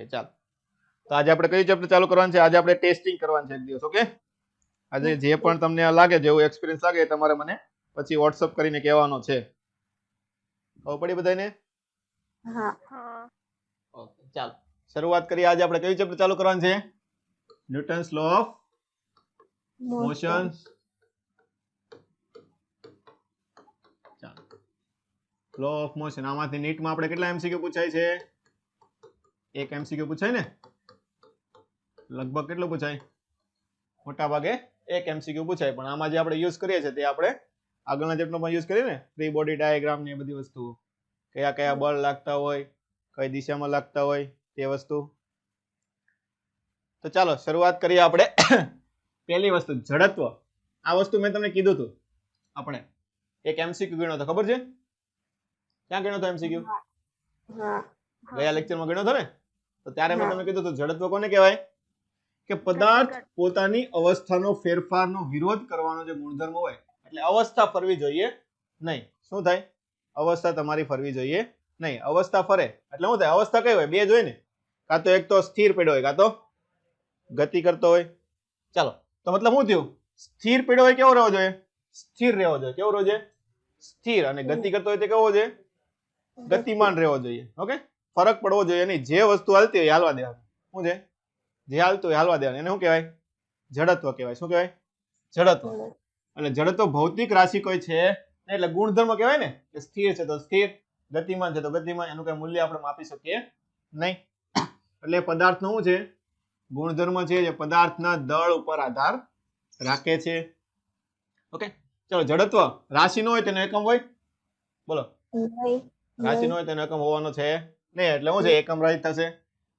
Okay ચાલો, તો આજે આપણે કયું ચેપ્ટર ચાલુ કરવાનું છે? આજે આપણે ટેસ્ટિંગ કરવાનું છે એક દિવસ. ઓકે, આજે જે પણ તમને લાગે, જેવું એક્સપિરિયન્સ લાગે, તમારે મને પછી વોટ્સઅપ કરીને કહેવાનો છે. ખબર પડી બધાને? હા. ઓકે ચાલો શરૂઆત કરીએ. આજે આપણે કયું ચેપ્ટર ચાલુ કરવાનું છે? Newton's law of motion. ચાલો, લો ઓફ મોશન. આમાંથી નીટમાં આપણે કેટલા એમસીક્યુ પૂછાય છે? એક એમસીક્યુ પૂછાય ને? લગભગ કેટલું પૂછાય? મોટા ભાગે એક એમસીક્યુ પૂછાય. પણ આમાં જે આપણે યુઝ કરીએ છીએ તે આપણે આગળના ચેપ્ટરમાં યુઝ કરીએ ને, ફ્રી બોડી ડાયાગ્રામ ને એ બધી વસ્તુઓ, કયા કયા બળ લાગતા હોય, કઈ દિશામાં લાગતા હોય, તે વસ્તુ. તો ચાલો શરૂઆત કરીએ આપણે. પહેલી વસ્તુ જડત્વ. આ વસ્તુ મેં તમને કીધું હતું. આપણે એક એમસીક્યુ ગણ્યો હતો, ખબર છે? ક્યાં ગણ્યો હતો એમસીક્યુ? ગયા લેક્ચરમાં ગણ્યો હતો ને? તો ત્યારે મેં તમને કીધું હતું જડત્વ કોને કહેવાય? કે પદાર્થ પોતાની અવસ્થાનો ફેરફારનો વિરોધ કરવાનો જે ગુણધર્મ હોય, એટલે અવસ્થા ફરવી જોઈએ નહીં. શું થાય? અવસ્થા તમારી ફરવી જોઈએ નહીં. અવસ્થા ફરે એટલે શું થાય? અવસ્થા કઈ હોય? બે જ હોય ને. કાં તો એક તો સ્થિર પડ્યો હોય, કાં તો ગતિ કરતો હોય. ચાલો, તો મતલબ શું થયું? સ્થિર પડ્યો હોય કેવો રહેવો જોઈએ? સ્થિર રહેવો જોઈએ. કેવો રહેવો જોઈએ? સ્થિર. અને ગતિ કરતો હોય તે કેવો જોઈએ? ગતિમાન રહેવો જોઈએ. ઓકે, ફરક પડવો જોઈએ નહીં. જે વસ્તુ હાલતી હોય હાલવા દેવાની. શું છે? જે હાલતું હોય હાલવા દેવાની. એને શું કહેવાય? જડત્વ કહેવાય. શું કહેવાય? જડત્વ. એટલે જડત્વ ભૌતિક રાશિ કોઈ છે એટલે ગુણધર્મ કહેવાય ને, કે સ્થિર છે તો સ્થિર, ગતિમાન છે તો ગતિમાન. એનું કઈ મૂલ્ય આપણે માપી શકીએ નહીં. એટલે પદાર્થનો શું છે? ગુણધર્મ છે જે પદાર્થના દળ ઉપર આધાર રાખે છે. ઓકે, ચલો. જડત્વ રાશિ નો હોય તેનો એકમ હોય? બોલો. રાશિ નો હોય તેનો એકમ હોવાનો છે નહીં. એટલે શું છે? એકમ રહિત થશે.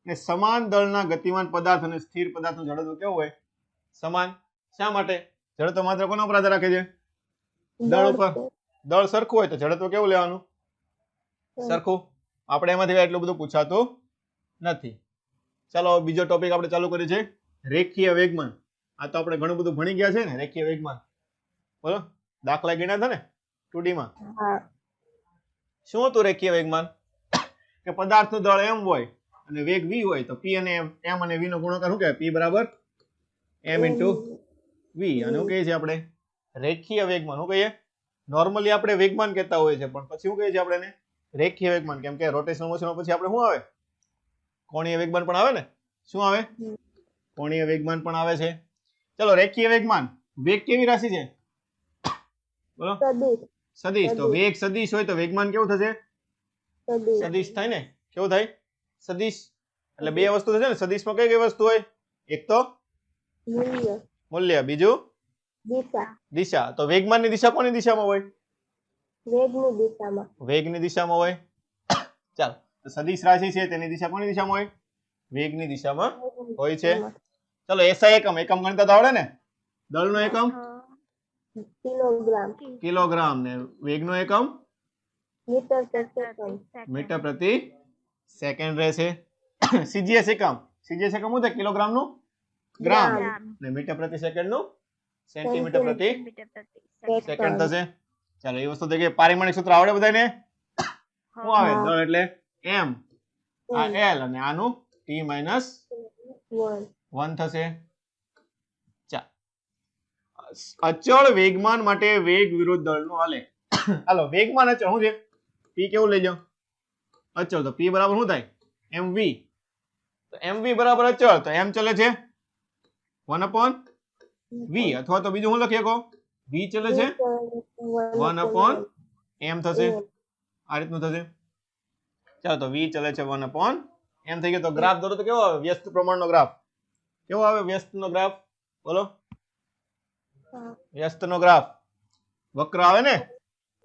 ને સમાન દળના ગતિમાન પદાર્થ અને સ્થિર પદાર્થનું જડત્વ કેવું હોય? સમાન. શા માટે? જડત્વ માત્ર કોના ઉપર આધાર રાખે છે? દળ ઉપર. દળ સરખું હોય તો જડત્વ કેવું લેવાનું? સરખું. આપણે એમાંથી એટલું બધું પૂછાતું નથી. ચાલો બીજો ટોપિક આપણે ચાલુ કરીએ છીએ, રેખીય વેગમાન. આ તો આપણે ઘણું બધું ભણી ગયા છે ને, રેખીય વેગમાન. બોલો, દાખલા ગણ્યા હતા ને 2D માં. શું હતું રેખીય વેગમાન? કે પદાર્થનું દળ m હોય અને વેગ v હોય તો p અને m અને v નો ગુણાકાર શું કહેવાય? p બરાબર m into v. અને શું કહીએ છીએ આપણે? રેખીય વેગમાન. શું કહીએ? નોર્મલી આપણે વેગમાન કહેતા હોઈએ છીએ, પણ પછી શું કહીએ છીએ આપણે એને? રેખીય વેગમાન. કેમ કે રોટેશનલ મોશનમાં પછી આપણે શું આવે? કોણીય વેગમાન પણ આવે ને. શું આવે? કોણીય વેગમાન પણ આવે છે. ચલો, રેખીય વેગમાન. વેગ કેવી રાશિ છે? બોલો. સદિશ. તો વેગ સદિશ હોય તો વેગમાન કેવું થશે? સદિશ થાય ને. કેવું થાય? સદિશ. એટલે બે વસ્તુ થશે ને. સદિશમાં કઈ કઈ વસ્તુ હોય? એક તો મૂલ્ય, બીજું દિશા. તો વેગમાનની દિશા કોની દિશામાં હોય? વેગની દિશામાં હોય. ચાલો, તો સદિશ રાશિ છે તેની દિશા કોની દિશામાં હોય? વેગની દિશામાં હોય છે. ચલો, એસઆઈ એકમ. એકમ ગણતા તો આવડે ને? દળનો એકમ કિલોગ્રામ ને વેગનો એકમ મીટર પ્રતિ સેકન્ડ રહેશે. સીજીએસ એકમ. સીજીએસ એકમ શું થાય? કિલોગ્રામ નું ગ્રામ ને મીટર પ્રતિ સેકન્ડ નું સેન્ટીમીટર પ્રતિ સેકન્ડ થશે. ચાલો, એ વસ્તુ થઈ ગઈ. પારિમાણિક સૂત્ર આવડે બધાને? શું આવે? દળ એટલે m, આ l અને આનું t minus 1 થશે. અચળ વેગમાન માટે વેગ વિરુદ્ધ દળનો આલેખ. હાલો, વેગમાન અચળ શું છે? p કેવું લઈ જાઓ? અચળ. તો p બરાબર શું થાય? mv. તો mv બરાબર અચળ. તો m ચલે છે 1/v, અથવા તો બીજું શું લખી શકો? v ચલે છે 1/m થશે. આ રીતનું થશે. ચાલો, તો v ચલે છે 1/m થઈ ગયો. તો ગ્રાફ દોરો તો કેવો આવે? વ્યસ્ત પ્રમાણનો ગ્રાફ. કેવો આવે વ્યસ્તનો ગ્રાફ? બોલો. વ્યસ્તનો ગ્રાફ વક્ર આવે ને.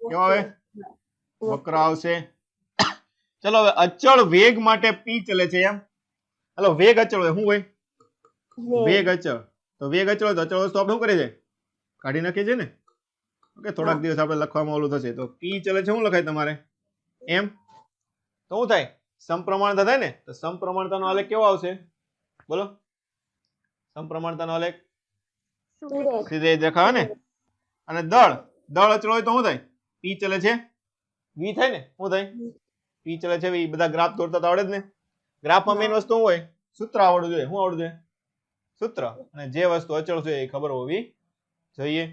કેવો આવે? વક્ર આવશે. ચલો, હવે અચળ વેગ માટે p ચલે છે એમ. હાલો, વેગ અચળ હોય શું હોય? વેગ અચળ. તો વેગ અચળ હોય તો અચળ વસ્તુ આપણે શું કરીએ છીએ? કાઢી નાખીએ છીએ ને. ઓકે, થોડાક દિવસ આપણે લખવામાં ઓલું થશે. તો p ચલે છે શું લખાય તમારે? m. તો શું થાય? સમપ્રમાણતા થાય ને. તો સમપ્રમાણતાનો આલેખ કેવો આવશે? બોલો. સમપ્રમાણતાનો આલેખ સીધે દેખાવે ને. અને દળ અચળ હોય તો શું થાય? p ચલે છે v થાય ને. શું થાય? p ચલે છે v. બધા ગ્રાફ દોરતા તો આવડે જ ને. ગ્રાફમાં મેઇન વસ્તુ શું હોય? સૂત્ર આવડવું જોઈએ. શું આવડવું જોઈએ? સૂત્ર. અને જે વસ્તુ અચળ છે એ ખબર હોવી જોઈએ.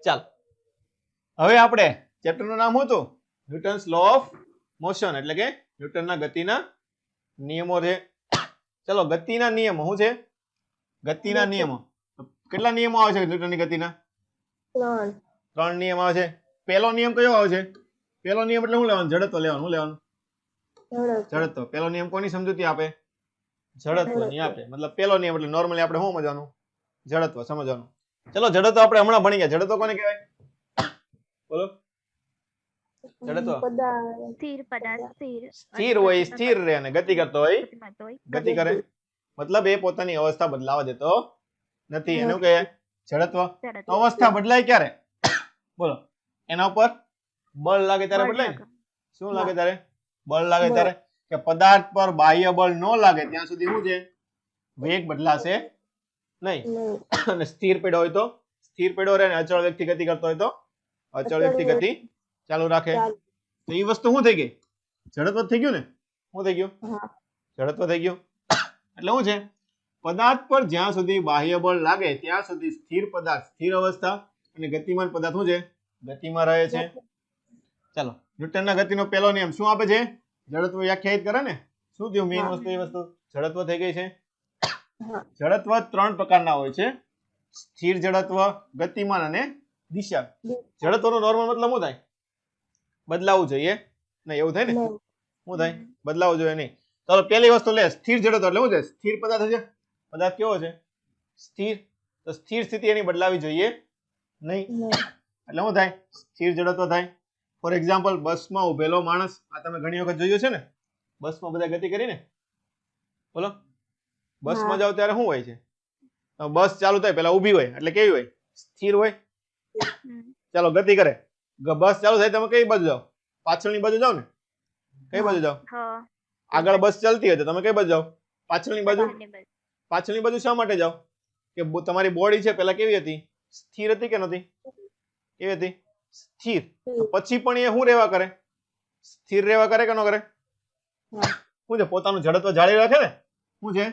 ચાલ, હવે આપણે ચેપ્ટરનું નામ શું હતું? ન્યૂટન્સ લો ઓફ મોશન, એટલે કે ન્યૂટનના ગતિના નિયમો છે. ચલો, ગતિના નિયમો શું છે? ગતિના નિયમો. કેટલા નિયમો આવે છે ન્યૂટનની ગતિના? 3 3 નિયમ આવે છે. પહેલો નિયમ કયો આવે છે? પહેલો નિયમ એટલે શું લેવાનું? જડત્વ લેવાનું. શું લેવાનું? જડત્વ. પહેલો નિયમ કોની સમજૂતી આપે? જડત્વની આપે. મતલબ પહેલો નિયમ એટલે નોર્મલી આપણે શું સમજવાનું? જડત્વ સમજવાનું. ચલો, જડત્વ આપણે હમણાં ભણી ગયા. જડત્વ કોને કહેવાય? બોલો. જડત્વ સ્થિર પદાર્થ સ્થિર હોય, સ્થિર રહે, અને ગતિ કરતો હોય, ગતિ કરે. મતલબ એ પોતાની અવસ્થા બદલાવા દેતો નથી. એનું કહે જડત્વ. અવસ્થા બદલાય ક્યારે? બોલો. એના ઉપર બળ લાગે ત્યારે બદલાય ને? શું લાગે ત્યારે? બળ લાગે ત્યારે. કે પદાર્થ પર બાહ્ય બળ ન લાગે ત્યાં સુધી શું છે? વેગ બદલાશે નહીં. અને સ્થિર પેડો હોય તો સ્થિર પેડો રહે, અને અચળ વ્યક્તિ ગતિ કરતો હોય તો અચળ વ્યક્તિ ગતિ ચાલુ રાખે. તો એ વસ્તુ શું થઈ ગઈ? જડત્વ થઈ ગયું ને? શું થઈ ગયું? જડત્વ થઈ ગયું. એટલે શું છે? પદાર્થ પર જ્યાં સુધી બાહ્ય બળ લાગે ત્યાં સુધી સ્થિર પદાર્થ સ્થિર અવસ્થા, અને ગતિમાન પદાર્થ શું છે? ગતિમાં રહે છે. ચાલો, ન્યૂટનના ગતિનો પહેલો નિયમ શું આપે છે? જડત્વ વ્યાખ્યાયિત કરે ને? શું થયું? મેઇન વસ્તુ એ વસ્તુ જડત્વ થઈ ગઈ છે. જડત્વ 3 પ્રકારના હોય છે: સ્થિર જડત્વ, ગતિમાન અને દિશા. જડત્વનો નોર્મલ મતલબ શું થાય? બદલાવું જોઈએ નહીં. એવું થાય ને? શું થાય? બદલાવું જોઈએ નહીં. ચાલો, પહેલી વસ્તુ લે. સ્થિર જડત્વ એટલે શું છે? સ્થિર પદાર્થ છે. પદાર્થ કેવો છે? સ્થિર. તો સ્થિર સ્થિતિ એની બદલાવી જોઈએ નહીં. એટલે શું થાય? સ્થિર જડત્વ થાય. ફોર એક્ઝામ્પલ, બસમાં ઉભેલો માણસ. આ તમે ઘણી વખત જોયું છે ને? બસમાં બધા ગતિ કરીને. બોલો. બસમાં જાવ ત્યારે શું હોય છે? બસ ચાલુ થાય પહેલા ઊભી હોય, એટલે કેવી હોય? સ્થિર હોય. ચાલો, ગતિ કરે. બસ ચાલુ થાય તમે કઈ બાજુ જાઓ? પાછળની બાજુ જાઓ ને? કઈ બાજુ જાઓ? આગળ બસ ચાલતી હોય તો તમે કઈ બાજુ જાઓ? પાછળની બાજુ. પાછળની બાજુ શા માટે જાઓ? કે તમારી બોડી છે પેલા કેવી હતી? સ્થિર હતી કે નહોતી? કેવી હતી? સ્થિર. પછી પણ એ શું રહેવા કરે? સ્થિર રહેવા કરે કે ન કરે? શું છે? પોતાનું જડત્વ જાળવી રાખે ને? શું છે?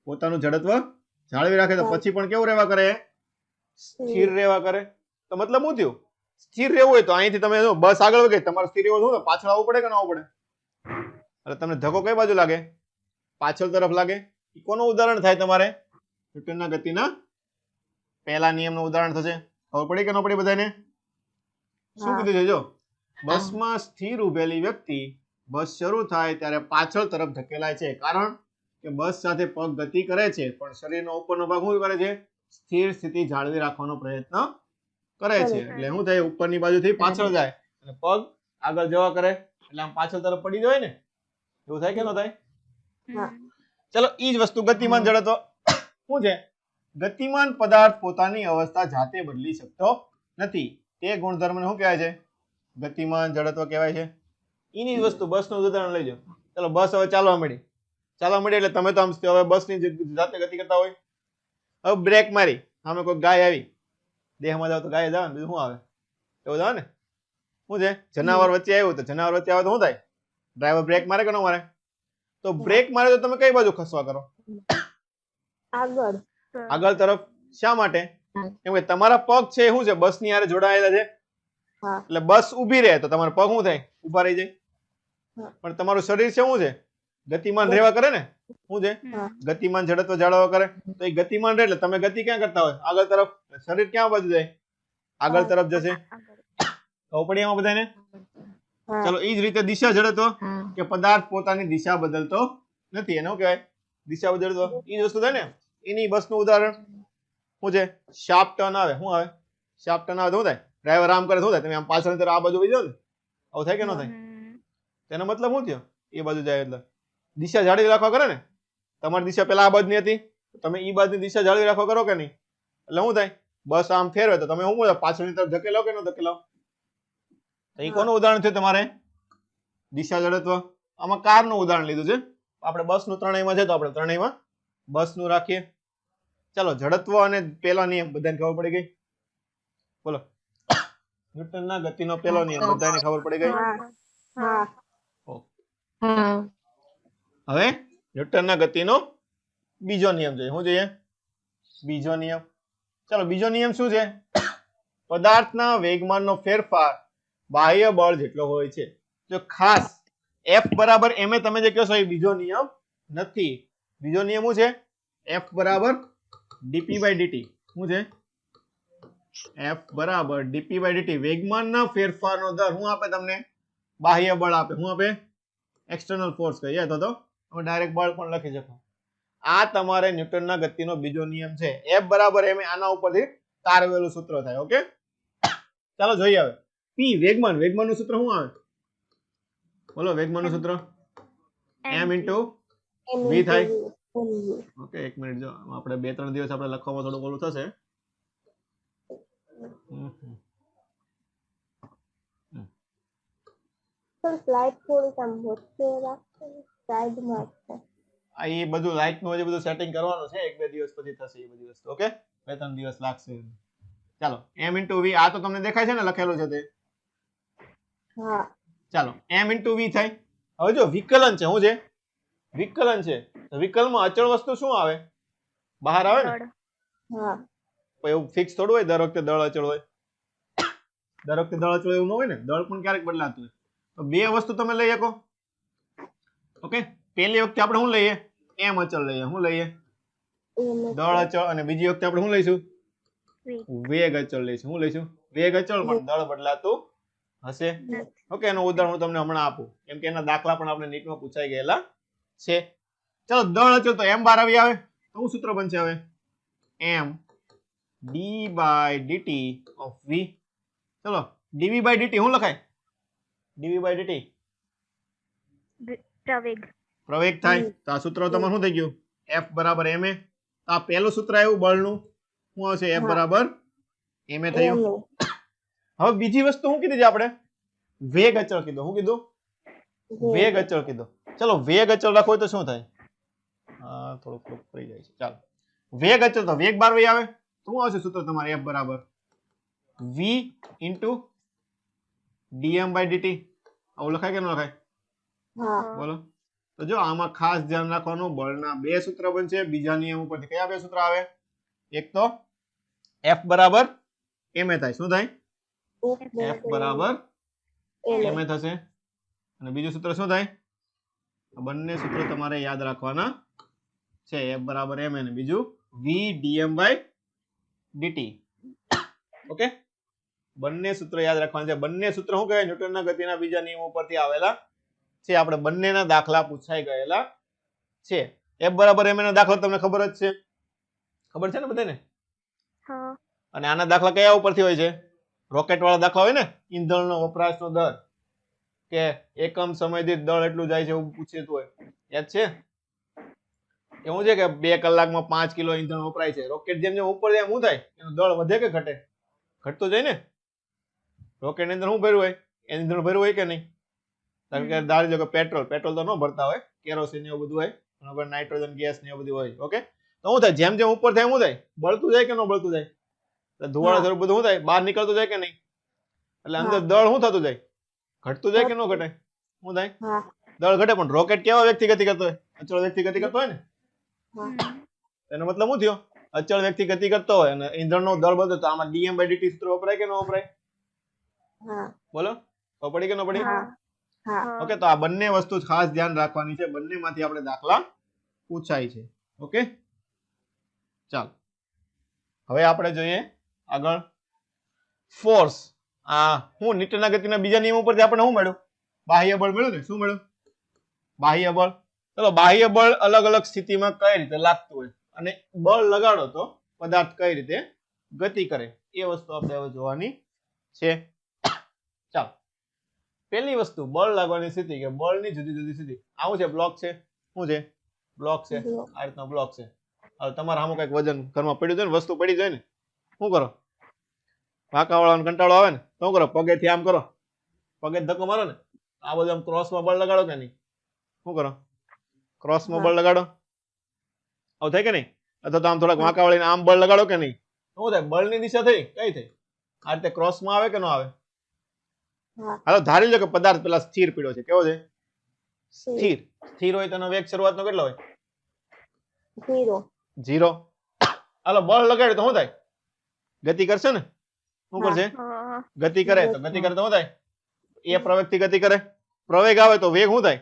પોતાનું જડત્વ જાળવી રાખે. તો પછી પણ કેવું રહેવા કરે? સ્થિર રહેવા કરે. તો મતલબ શું થયું? સ્થિર રહેવું હોય તો અહીંથી તમે જો બસ આગળ વગે, તમારે સ્થિર રહેવું શું? પાછળ આવવું પડે કે ન આવવું પડે? એટલે તમને ધક્કો કઈ બાજુ લાગે? પાછળ તરફ લાગે. કોનું ઉદાહરણ થાય તમારે? ન્યૂટનના ગતિના પહેલા નિયમનું ઉદાહરણ થશે. ખબર પડી કે ન પડી બધાને? શું કીધું છે? જો, બસમાં સ્થિર ઉભેલી વ્યક્તિ બસ શરૂ થાય ત્યારે પાછળ તરફ ધકેલાય છે. કારણ કે બસ સાથે પગ ગતિ કરે છે, પણ શરીરનો ઉપરનો ભાગ શું કરે છે? સ્થિર સ્થિતિ જાળવી રાખવાનો પ્રયત્ન કરે છે. એટલે શું થાય? ઉપરની બાજુથી પાછળ જાય અને પગ આગળ જવા કરે, એટલે આમ પાછળ તરફ પડી જાય ને? એવું થાય કે ન થાય? ચલો, ઈ જ વસ્તુ ગતિમાન જડત્વ. શું છે? ગતિમાન પદાર્થ પોતાની અવસ્થા જાતે બદલી શકતો નથી. તે ગુણધર્મને શું કહેવાય છે? ગતિમાન જડત્વ કહેવાય છે. એની જ વસ્તુ બસનું ઉદાહરણ લઈ લો. ચલો, બસ હવે ચાલવા મળી. ચાલવા મળી એટલે તમે તો આમ હવે બસની જાતે ગતિ કરતા હોય. હવે બ્રેક મારી, સામે કોઈ ગાય આવી. દેહમાં જાવ તો ગાય જાવ ને, બીજું શું આવે? એવું જાવ ને? શું છે? જનાવર વચ્ચે આવ્યું તો જનાવર વચ્ચે આવે તો શું થાય? ડ્રાઈવર બ્રેક મારે કે ન મારે? તો બ્રેક મારે તો તમે કઈ બાજુ ખસવા કરો? આગળ તરફ. શા માટે? કેમ કે તમારા પગ છે શું છે? બસ ની હારે જોડાયેલા છે. એટલે બસ ઊભી રહે તો તમારા પગ શું થાય? ઊભા રહી જાય. પણ તમારું શરીર છે શું છે? ગતિમાન રહેવા કરે ને? શું છે? ગતિમાન જડત્વ જાળવવા કરે. તો એ ગતિમાન રહે એટલે તમે ગતિ ક્યાં કરતા હોય? આગળ તરફ. શરીર ક્યાં બાજુ જાય? આગળ તરફ જશે. ખબર પડી એમાં બધાને? ચલો, એ જ રીતે દિશા જડત્વ, કે પદાર્થ પોતાની દિશા બદલતો નથી. એનું કહેવાય દિશા બદલતો. એ જ વસ્તુ થાય ને? એની બસનું ઉદાહરણ શું છે? શાર્પ ટર્ન આવે. શું આવે? શાર્પ ટર્ન આવે તો શું થાય? ડ્રાઈવર આમ કરે શું થાય? તમે આમ પાછળ તરફ આ બાજુ વહી જાઓ ને? આવું થાય કે ન થાય? તેનો મતલબ શું થયો? એ બાજુ જાય એટલે દિશા જાળવી રાખવા કરે ને? તમારી દિશા પેલા આ બાજુની હતી, તમે ઈ બાજુની દિશા જાળવી રાખવા કરો કે નહીં? એટલે શું થાય? બસ આમ ફેરવે તો તમે શું પાછળની તરફ ધકેલો કે ન ધકેલો? એ કોનું ઉદાહરણ થયું તમારે? દિશા જડત્વ. આમાં કારનું ઉદાહરણ લીધું છે. આપણે બસનું ત્રણેયમાં છે તો આપણે ત્રણેયમાં બસનું રાખીએ. ચાલો, જડત્વ અને પહેલો નિયમ બધાને ખબર પડી ગઈ? બોલો. ન્યૂટનના ગતિનો પહેલો નિયમ બધાને ખબર પડી ગઈ? હા હા હવે ન્યૂટનના ગતિનો બીજો નિયમ જોઈએ. શું જોઈએ? બીજો નિયમ. ચાલો, બીજો નિયમ શું છે? પદાર્થના વેગમાનનો ફેરફાર બાહ્ય બળ જેટલો હોય છે. જો ખાસ F બરાબર m તમે જે કહો છો એ બીજો નિયમ નથી. બીજો નિયમ શું છે? F બરાબર dp by dt. શું છે? F બરાબર dp by dt. વેગમાનના ફેરફારનો દર શું આપે તમને? બાહ્ય બળ આપે. શું આપે? એક્સટર્નલ ફોર્સ કહીએ તો તમે ડાયરેક્ટ બળ પણ લખી શકો. આ તમારે ન્યૂટનના ગતિનો બીજો નિયમ છે. F બરાબર m આના ઉપરથી તારવેલું સૂત્ર થાય. ઓકે, ચાલો જોઈએ હવે p વેગમાન. વેગમાનનું સૂત્ર શું આવે? બોલો, વેગમાનનું સૂત્ર m into v થાય. ઓકે, એક મિનિટ, જો આપણે 2-3 દિવસ આપણે લખવામાં થોડું ઓલું થશે. સર સ્લાઇડ થોડી આમ વચ્ચે રાખો, સાઈડમાં છે. આ એ બધું લાઇટનું હજી બધું સેટિંગ કરવાનું છે. 1-2 દિવસ પછી થશે એ બધી વસ્તુ. ઓકે, 2-3 દિવસ લાગશે. ચાલો, m into v. આ તો તમને દેખાય છે ને લખેલું છે તે? હા ચાલો, m into v થાય. હવે જો વિકલન છે. શું છે? વિકલન છે. તો વિકલનમાં અચળ વસ્તુ શું આવે? બહાર આવે ને. દળ. હા કોઈ એવું ફિક્સ થોડું હોય દર વખતે દળ અચળ હોય. દર વખતે દળ અચળ એવું ન હોય ને. દળ પણ ક્યારેક બદલાતું હોય. તો બે વસ્તુ તમે લઈ શકો. ઓકે, પહેલી વખતે આપણે શું લઈએ? m અચળ લઈએ. શું લઈએ? દળ અચળ. અને બીજી વખતે આપણે શું લઈશું? વેગ અચળ લઈશું. શું લઈશું? વેગ અચળ, પણ દળ બદલાતું હશે. ઓકે, એનું ઉદાહરણ હું તમને હમણાં આપું, કેમ કે એના દાખલા પણ આપણે નીટમાં પૂછાઈ ગયેલા છે. ચલો, દળ અચળ તો m બાર આવી આવે તો શું સૂત્ર બનશે હવે? m d by dt of v. ચલો, dv by dt શું લખાય? dv by dt પ્રવેગ. પ્રવેગ થાય. તો આ સૂત્ર તમારું શું થઈ ગયું? F બરાબર ma. આ પહેલું સૂત્ર આવ્યું બળનું. શું આવશે? F બરાબર ma થયું. હવે બીજી વસ્તુ શું કીધી છે આપણે? વેગ અચળ કીધો. શું કીધું? વેગ અચળ કીધો. ચલો, વેગ અચળ રાખવો હોય તો શું થાય? થોડુંક પડી જાય છે. ચાલો, વેગ અચળ તો વેગ બાર વહી આવે. શું આવશે સૂત્ર તમારે? F બરાબર v into dm by dt. આવું લખાય કે ન લખાય? બોલો. તો જો આમાં ખાસ ધ્યાન રાખવાનું, બળના બે સૂત્ર બનશે. બીજા નિયમ ઉપરથી કયા બે સૂત્ર આવે? એક તો F બરાબર ma થાય. શું થાય? F બરાબર ma થશે. અને બીજું સૂત્ર શું થાય? આ બંને સૂત્ર તમારે યાદ રાખવાના છે. F બરાબર ma અને બીજું v dm by dt. Okay, બંને સૂત્ર યાદ રાખવાના છે. બંને સૂત્ર શું કહેવાય? ન્યૂટનના ગતિના બીજા નિયમ ઉપરથી આવેલા છે. આપણે બંનેના દાખલા પૂછાઈ ગયેલા છે. F બરાબર ma નો દાખલો તમને ખબર જ છે. ખબર છે ને બધાને? હા અને આના દાખલા કયા ઉપરથી હોય છે? રોકેટ વાળા દાખલા હોય ને, ઈંધણનો વપરાશનો દર, કે એકમ સમય દીઠ દળ એટલું જાય છે એવું પૂછતું હોય. યાદ છે? એવું છે કે 2 કલાકમાં 5 કિલો ઈંધણ વપરાય છે. રોકેટ જેમ જેમ ઉપર જાય શું થાય? એનું દળ વધે કે ઘટે? ઘટતું જાય ને. રોકેટ ની અંદર શું ભર્યું હોય? ઈંધણ ભર્યું હોય કે નહીં? કારણ કે ધારી લો કે પેટ્રોલ તો ન ભરતા હોય, કેરોસીન એવું બધું હોય, બરાબર, નાઇટ્રોજન ગેસ ને એવું બધું હોય. ઓકે, તો શું થાય? જેમ જેમ ઉપર થાય શું થાય? બળતું જાય કે ન બળતું જાય? ધુવાળા સ્વરૂપ બધું શું થાય? બહાર નીકળતું જાય કે નહીં? એટલે અંદર દળ શું થતું જાય? ઘટતું જાય કે ન ઘટે? શું થાય? દળ ઘટે. પણ રોકેટ કેવા વ્યક્તિ ગતિ કરતો હોય? અચળ વ્યક્તિ ગતિ કરતો હોય ને. એનો મતલબ શું થયો? અચળ વ્યક્તિ ગતિ કરતો હોય અને ઈંધણનો દળ બદલે, તો આમાં dm by dt સૂત્ર વપરાય કે ન વપરાય? બોલો, તો પડી કે ન પડી? ઓકે, તો આ બંને વસ્તુ ખાસ ધ્યાન રાખવાની છે. બંનેમાંથી આપણે દાખલા પૂછાય છે. ઓકે, ચાલો હવે આપણે જોઈએ આગળ ફોર્સ. હું ન્યૂટનના ગતિના બીજા નિયમ ઉપરથી આપણે શું મળ્યું? બાહ્ય બળ મળ્યું ને. શું મળ્યું? બાહ્ય બળ. ચલો, બાહ્ય બળ અલગ અલગ સ્થિતિમાં કઈ રીતે લાગતું હોય અને બળ લગાડો તો પદાર્થ કઈ રીતે ગતિ કરે, એ વસ્તુ આપણે હવે જોવાની છે. ચાલો, પહેલી વસ્તુ બળ લાગવાની સ્થિતિ, કે બળની જુદી જુદી સ્થિતિ. આવું છે બ્લોક છે. શું છે? બ્લોક છે. આ રીતનો બ્લોક છે. હવે તમારે આમાં કઈક વજન ઘરમાં પડ્યું છે ને, વસ્તુ પડી જાય ને, શું કરો? વાંકા વાળાનો કંટાળો આવે ને તો શું કરો? પગેથી આમ કરો, પગે ધક્કો મારો ને, આ બધું આમ ક્રોસમાં બળ લગાડો કે નહીં? શું કરો? ક્રોસમાં બળ લગાડો. આવું થાય કે નહીં? અથવા તો આમ થોડાક વાંકા વાળીને આમ બળ લગાડો કે નહીં? શું થાય? બળની દિશા થઈ કઈ થઈ? આ રીતે ક્રોસમાં આવે કે ન આવે? હા હાલો ધારી લો કે પદાર્થ પેલા સ્થિર પીડ્યો છે. કેવો છે? સ્થિર. સ્થિર. સ્થિર હોય તો એનો વેગ શરૂઆતનો કેટલો હોય? 0 0. હાલો બળ લગાડ્યું તો શું થાય? ગતિ કરશે ને? શું હા. કરશે? હા ગતિ કરે. તો ગતિ કરે તો શું થાય? એ પ્રવેગ થી ગતિ કરે. પ્રવેગ આવે તો વેગ શું થાય?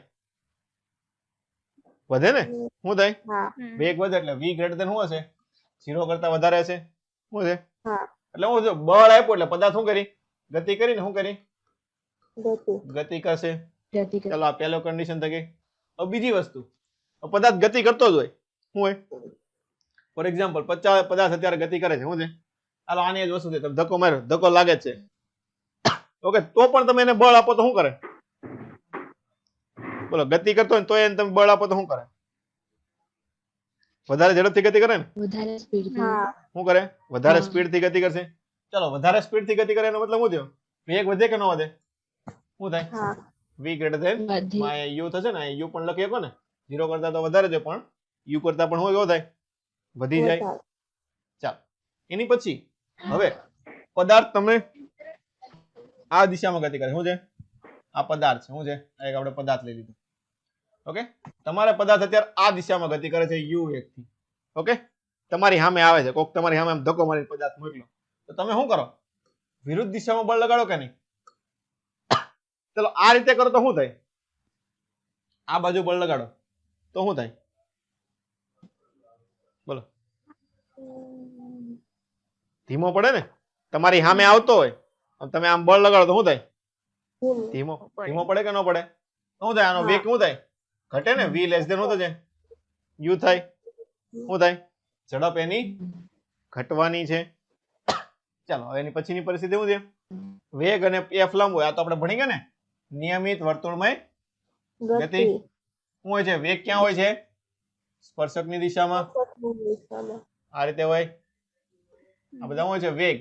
વધે ને? શું થાય? હા વેગ વધે એટલે v ગ્રેટર ધેન શું હશે? 0 કરતા વધારે હશે. શું છે? હા એટલે હું જો બળ આપ્યું એટલે પદાર્થ શું કરી? ગતિ કરીને શું કરી? ગતિ ગતિ કરશે. ગતિ કરે. ચાલો આ પહેલો કન્ડિશન થઈ ગઈ. હવે બીજી વસ્તુ, પદાર્થ ગતિ કરતો જ હોય. શું હોય? ફોર એક્ઝામ્પલ પદાર્થ અત્યારે ગતિ કરે છે. શું છે? હાલો આની જ વસ્તુ છે. તમે ધક્કો માર્યો, ધક્કો લાગે જ છે. ઓકે, તો પણ તમે એને બળ આપો તો શું કરે? બોલો, ગતિ કરતો હોય તો એને તમે બળ આપો તો શું કરે? વધારે ઝડપથી ગતિ કરે ને? વધારે સ્પીડ હા શું કરે? વધારે હા. સ્પીડ થી ગતિ કરશે. ચાલો વધારે સ્પીડ થી ગતિ કરે એનો મતલબ શું થયો? વેગ વધે કે ન વધે? શું થાય? હા v ગ્રેટર ધેન વધી u થશે ને. u પણ લખી શકો ને. 0 કરતા તો વધારે છે પણ u કરતા પણ શું કેવો થાય? વધી જાય. વધારે. ચાલો એની પછી હવે પદાર્થ તમે આ દિશામાં ગતિ કરે. શું છે? આ પદાર્થ છે. શું છે? આ એક આપણે પદાર્થ લઈ લીધો. ઓકે, તમારે પદાર્થ અત્યારે આ દિશામાં ગતિ કરે છે u એક થી. ઓકે, તમારી સામે આવે છે કોક, તમારી સામે આમ ધક્કો મારી પદાર્થ મોકલો તો તમે શું કરો? વિરુદ્ધ દિશામાં બળ લગાડો કે નહીં? ચલો આ રીતે કરો તો શું થાય? આ બાજુ બળ લગાડો તો શું થાય? બોલો. ધીમો પડે ને? તમારી સામે આવતો હોય અને તમે આમ બળ લગાડો તો શું થાય? ધીમો. ધીમો પડે કે ન પડે? શું થાય? આનો વેગ શું થાય? ઘટે ને. v લેસ ધેન શું થશે? u થાય. શું થાય? ઝડપ એની ઘટવાની છે. ચાલો હવે એની પછીની પરિસ્થિતિ શું છે? વેગ અને f લંબ હોય. આ તો આપણે ભણી ગયા ને. નિયમિત વર્તુળમય ગતિ. ગતિ શું હોય છે? વેગ ક્યાં હોય છે? સ્પર્શકની દિશામાં. દિશામાં. આ રીતે હોય. આ બધા શું હોય છે? વેગ.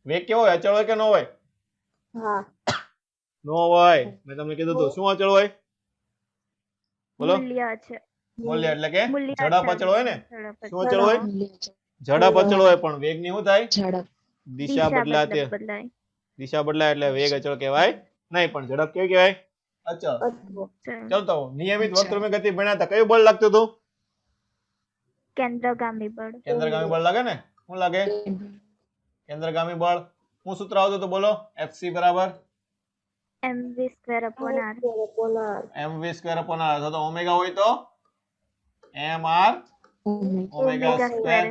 વેગ કેવો હોય? અચળ હોય કે ન હોય? હા નો હોય. મેં તમને કીધું હતું. શું અચળ હોય? બોલો. મૂલ્ય છે. મૂલ્ય એટલે કે મૂલ્ય ઝડપ અચળ અચળ હોય ને. ઝડપ શું અચળ હોય? મૂલ્ય છે. ઝડપ અચળ હોય પણ વેગની શું થાય? ઝડપ દિશા બદલાતી. બદલાય દિશા બદલાય એટલે વેગ અચળ કહેવાય નહીં, પણ ઝડપ કેવી કહેવાય? અચળ. અચળ. ચાલો તો નિયમિત વર્તુળમય ગતિ ભણ્યા હતા. કયું બળ લાગતું હતું? કેન્દ્રગામી બળ કેન્દ્રગામી બળ લાગે ને. શું લાગે? કેન્દ્રગામી બળ. શું સૂત્ર આવતું હતું? બોલો. Fc બરાબર mv²/r કોના mv²/r અથવા તો ઓમેગા હોય તો mr ઓમેગા સ્ક્વેર.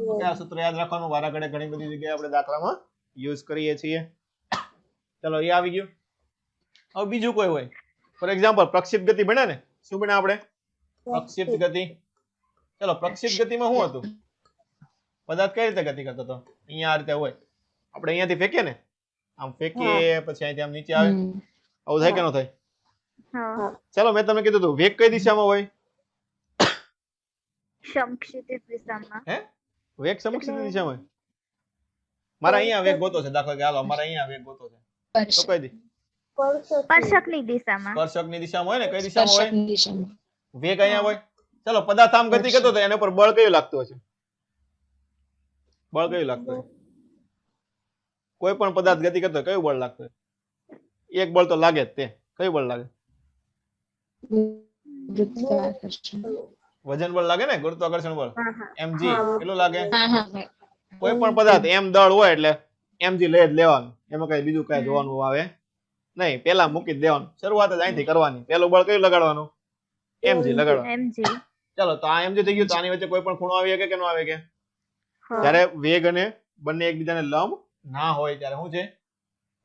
ઓકે, આ સૂત્ર યાદ રાખવાનું. વારા ઘડે ઘણી બધી જગ્યાએ આપણે દાખલામાં યુઝ કરીએ છીએ. ચલો એ આવી ગયું. હવે બીજું કોઈ હોય, ફોર એક્ઝામ્પલ પ્રક્ષિપ્ત ગતિ ભણ્યા ને. શું ભણ્યા આપણે? પ્રક્ષિપ્ત ગતિ. ચલો પ્રક્ષિપ્ત ગતિમાં શું હતું? પદાર્થ કઈ રીતે ગતિ કરતો હતો? અહીંયા આ રીતે હોય. આપણે અહીંયાથી ફેંકીએ ને, આમ ફેંકીએ પછી અહીંથી આમ નીચે આવે. આવું થાય કે ન થાય? હા ચલો મેં તમને કીધું હતું વેગ કઈ દિશામાં હોય? સમક્ષિતિજ દિશામાં હે? વેગ સમક્ષિતિજ દિશામાં હોય. મારા અહીંયા વેગ ગોતો છે. દાખલા કે હાલો મારા અહીંયા વેગ ગોતો છે. તો કઈ દી? સ્પર્શકની દિશામાં સ્પર્શકની દિશામાં હોય ને. કઈ દિશામાં હોય? સ્પર્શકની દિશામાં વેગ અહીંયા હોય. ચલો પદાર્થ આમ ગતિ કરતો હતો, એના પર બળ કયું લાગતું હશે? બળ કયું લાગતું હોય? કોઈ પણ પદાર્થ ગતિ કરતો હોય કયું બળ લાગતું હોય? એક બળ તો લાગે જ. તે કયું બળ લાગે? ગુરુત્વાકર્ષણ વજન બળ લાગે ને. ગુરુત્વાકર્ષણ બળ mg. કેટલું લાગે? હા હા કોઈ પણ પદાર્થ m દળ હોય એટલે mg લઈ જ લેવાનું. એમાં કઈ બીજું કઈ જોવાનું આવે નહીં. પેલા મૂકી જ દેવાનું. શરૂઆત જ અહીંથી કરવાની. પેલું બળ કયું લગાડવાનું? mg લગાડવાનું. mg ચાલો તો આ mg થઈ ગયું. તો આની વચ્ચે કોઈ પણ ખૂણો આવી શકે કે ન આવી શકે? હા. જ્યારે વેગ અને બંને એકબીજાને લંબ ના હોય ત્યારે શું છે?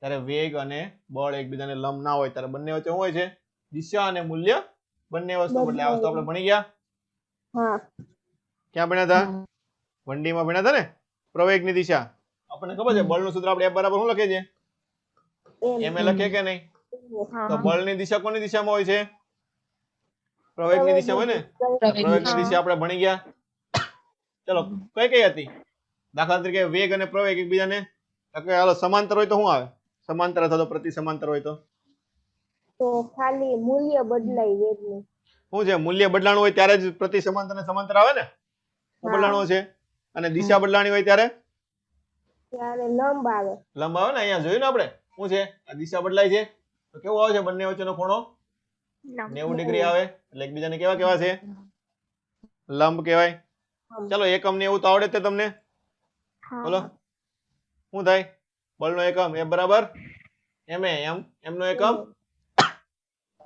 ત્યારે વેગ અને બળ એકબીજાને લંબ ના હોય ત્યારે બંને વચ્ચે શું હોય છે? દિશા અને મૂલ્ય બંને વસ્તુ બદલે. આ વસ્તુ આપણે ભણી ગયા. હા ક્યાં ભણ્યા હતા? 1D માં ભણ્યા હતા ને. પ્રવેગની દિશા. આપણને ખબર છે બળનું સૂત્ર આપણે F બરાબર શું લખીએ છીએ? એમ એ લખીએ કે નહીં? તો બળની દિશા કોની દિશામાં હોય છે? પ્રવેગની દિશા હોય ને. પ્રવેગની દિશા આપણે ભણી ગયા. ચલો કઈ કઈ હતી? દાખલા તરીકે વેગ અને પ્રવેગ એકબીજાને હાલો સમાંતર હોય તો શું આવે? સમાંતર અથવા તો પ્રતિ સમાંતર હોય તો તો ખાલી મૂલ્ય બદલાય વેગનું. શું છે? મૂલ્ય બદલાણું હોય ત્યારે જ પ્રતિ સમાંતર ને સમાંતર આવે ને. શું બદલાણું છે? અને દિશા બદલાણી હોય ત્યારે ત્યારે લંબ આવે. લંબ આવે ને. અહીંયા જોયું ને આપણે શું છે આ દિશા બદલાય છે તો કેવું આવે છે બંને વચ્ચેનો ખૂણો લંબ 90 ડિગ્રી આવે એટલે એકબીજાને કેવા કેવા છે લંબ કહેવાય ચલો એકમ ને એવું તો આવડે જ તે તમને બોલો હા શું થાય બળનો એકમ F બરાબર ma m નો એકમ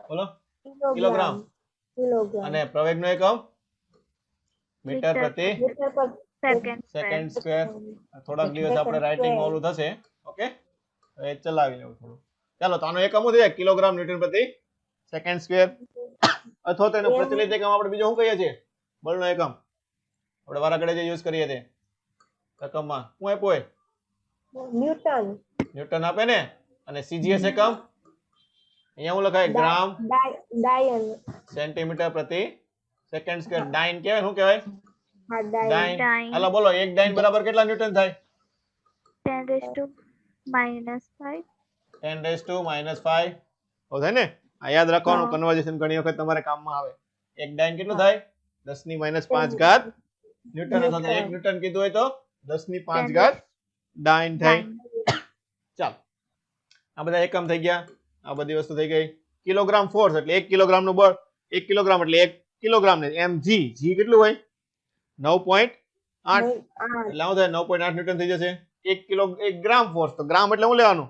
બોલો કિલોગ્રામ કિલોગ્રામ અને પ્રવેગનો એકમ મીટર મીટર પ્રતિ મીટર પર સેકન્ડ સ્ક્વેર થોડાક દિવસ આપણે રાઇટિંગ ઓલું થશે ઓકે તો એ ચલાવી લેવું થોડું ચાલો તો આનો એકમ શું થાય કિલોગ્રામ ન્યૂટન પ્રતિ સેકન્ડ સ્ક્વેર અથવા તો એનો પ્રચલિત એકમ આપણે બીજો શું કહીએ છીએ બળનો એકમ આપણે વારાઘડે જે યુઝ કરીએ તે એકમમાં શું આપ્યું હોય ન્યૂટન ન્યૂટન આપે ને અને સીજીએસ એકમ અહીંયા હું લખાય ગ્રામ ડાયન સેન્ટીમીટર પ્રતિ સેકન્ડ સ્ક્વેર ડાઇન કહેવાય શું કહેવાય હા ડાયન ડાઇન Dyne. હાલો બોલો એક ડાઇન બરાબર કેટલા ન્યૂટન થાય 10⁻⁵ 10 રેઝ ટુ -5 તો થાય ને આ યાદ રાખવાનું હા. કન્વર્ઝેશન ઘણી વખત તમારે કામમાં આવે એક ડાઇન કેટલું થાય 10⁻5 ઘાત ન્યૂટન અથવા તો 1 ન્યૂટન કીધું હોય તો 10⁵ ઘાત ડાઇન થાય ચાલો આ બધા એકમ થઈ ગયા આ બધી વસ્તુ થઈ ગઈ કિલોગ્રામ ફોર્સ એટલે 1 કિલોગ્રામ નું બળ 1 કિલોગ્રામ એટલે 1 કિલોગ્રામ ને mg g કેટલું હોય 9.8 એટલે આવું થાય 9.8 ન્યૂટન થઈ જશે 1 ગ્રામ ફોર્સ તો ગ્રામ એટલે શું લેવાનું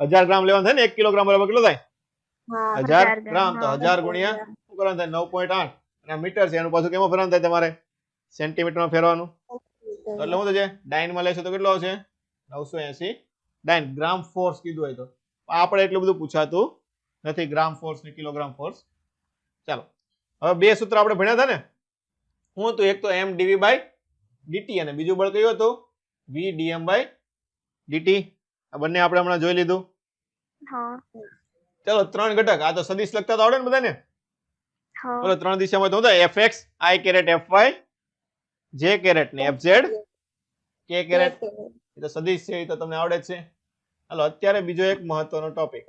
1000 ગ્રામ લેવાનું થાય ને 1 કિલોગ્રામ બરાબર કેટલું થાય હા 1000 ગ્રામ તો 1000 ગુણ્યા શું કરવાનું થાય 9.8 અને આ મીટર છે એનું પાછું કેમાં ફેરવાનું થાય તમારે સેન્ટીમીટરમાં ફેરવાનું તો એટલે શું થશે ડાઇન માં લેશો તો કેટલો આવશે 980 ડાઇન ગ્રામ ફોર્સ કીધું હોય તો આપણે એટલું બધું પૂછાતું નથી ગ્રામ ફોર્સ ને કિલોગ્રામ ફોર્સ ચાલો હવે બે સૂત્ર આપણે ભણ્યા હતા ને શું હતું એક તો m dv by dt અને બીજું બળ કયું હતું v dm by dt આ બંને આપણે હમણાં જોઈ લીધું હા ચલો ત્રણ ઘટક આ તો સદિશ લખતા તો આવડે ને બધાને હા બોલો ત્રણ દિશામાં તો શું થાય fx i caret fy j caret ને fz k caret એ તો સદિશ છે એ તો તમને આવડે જ છે હાલો અત્યારે બીજો એક મહત્વનો ટોપિક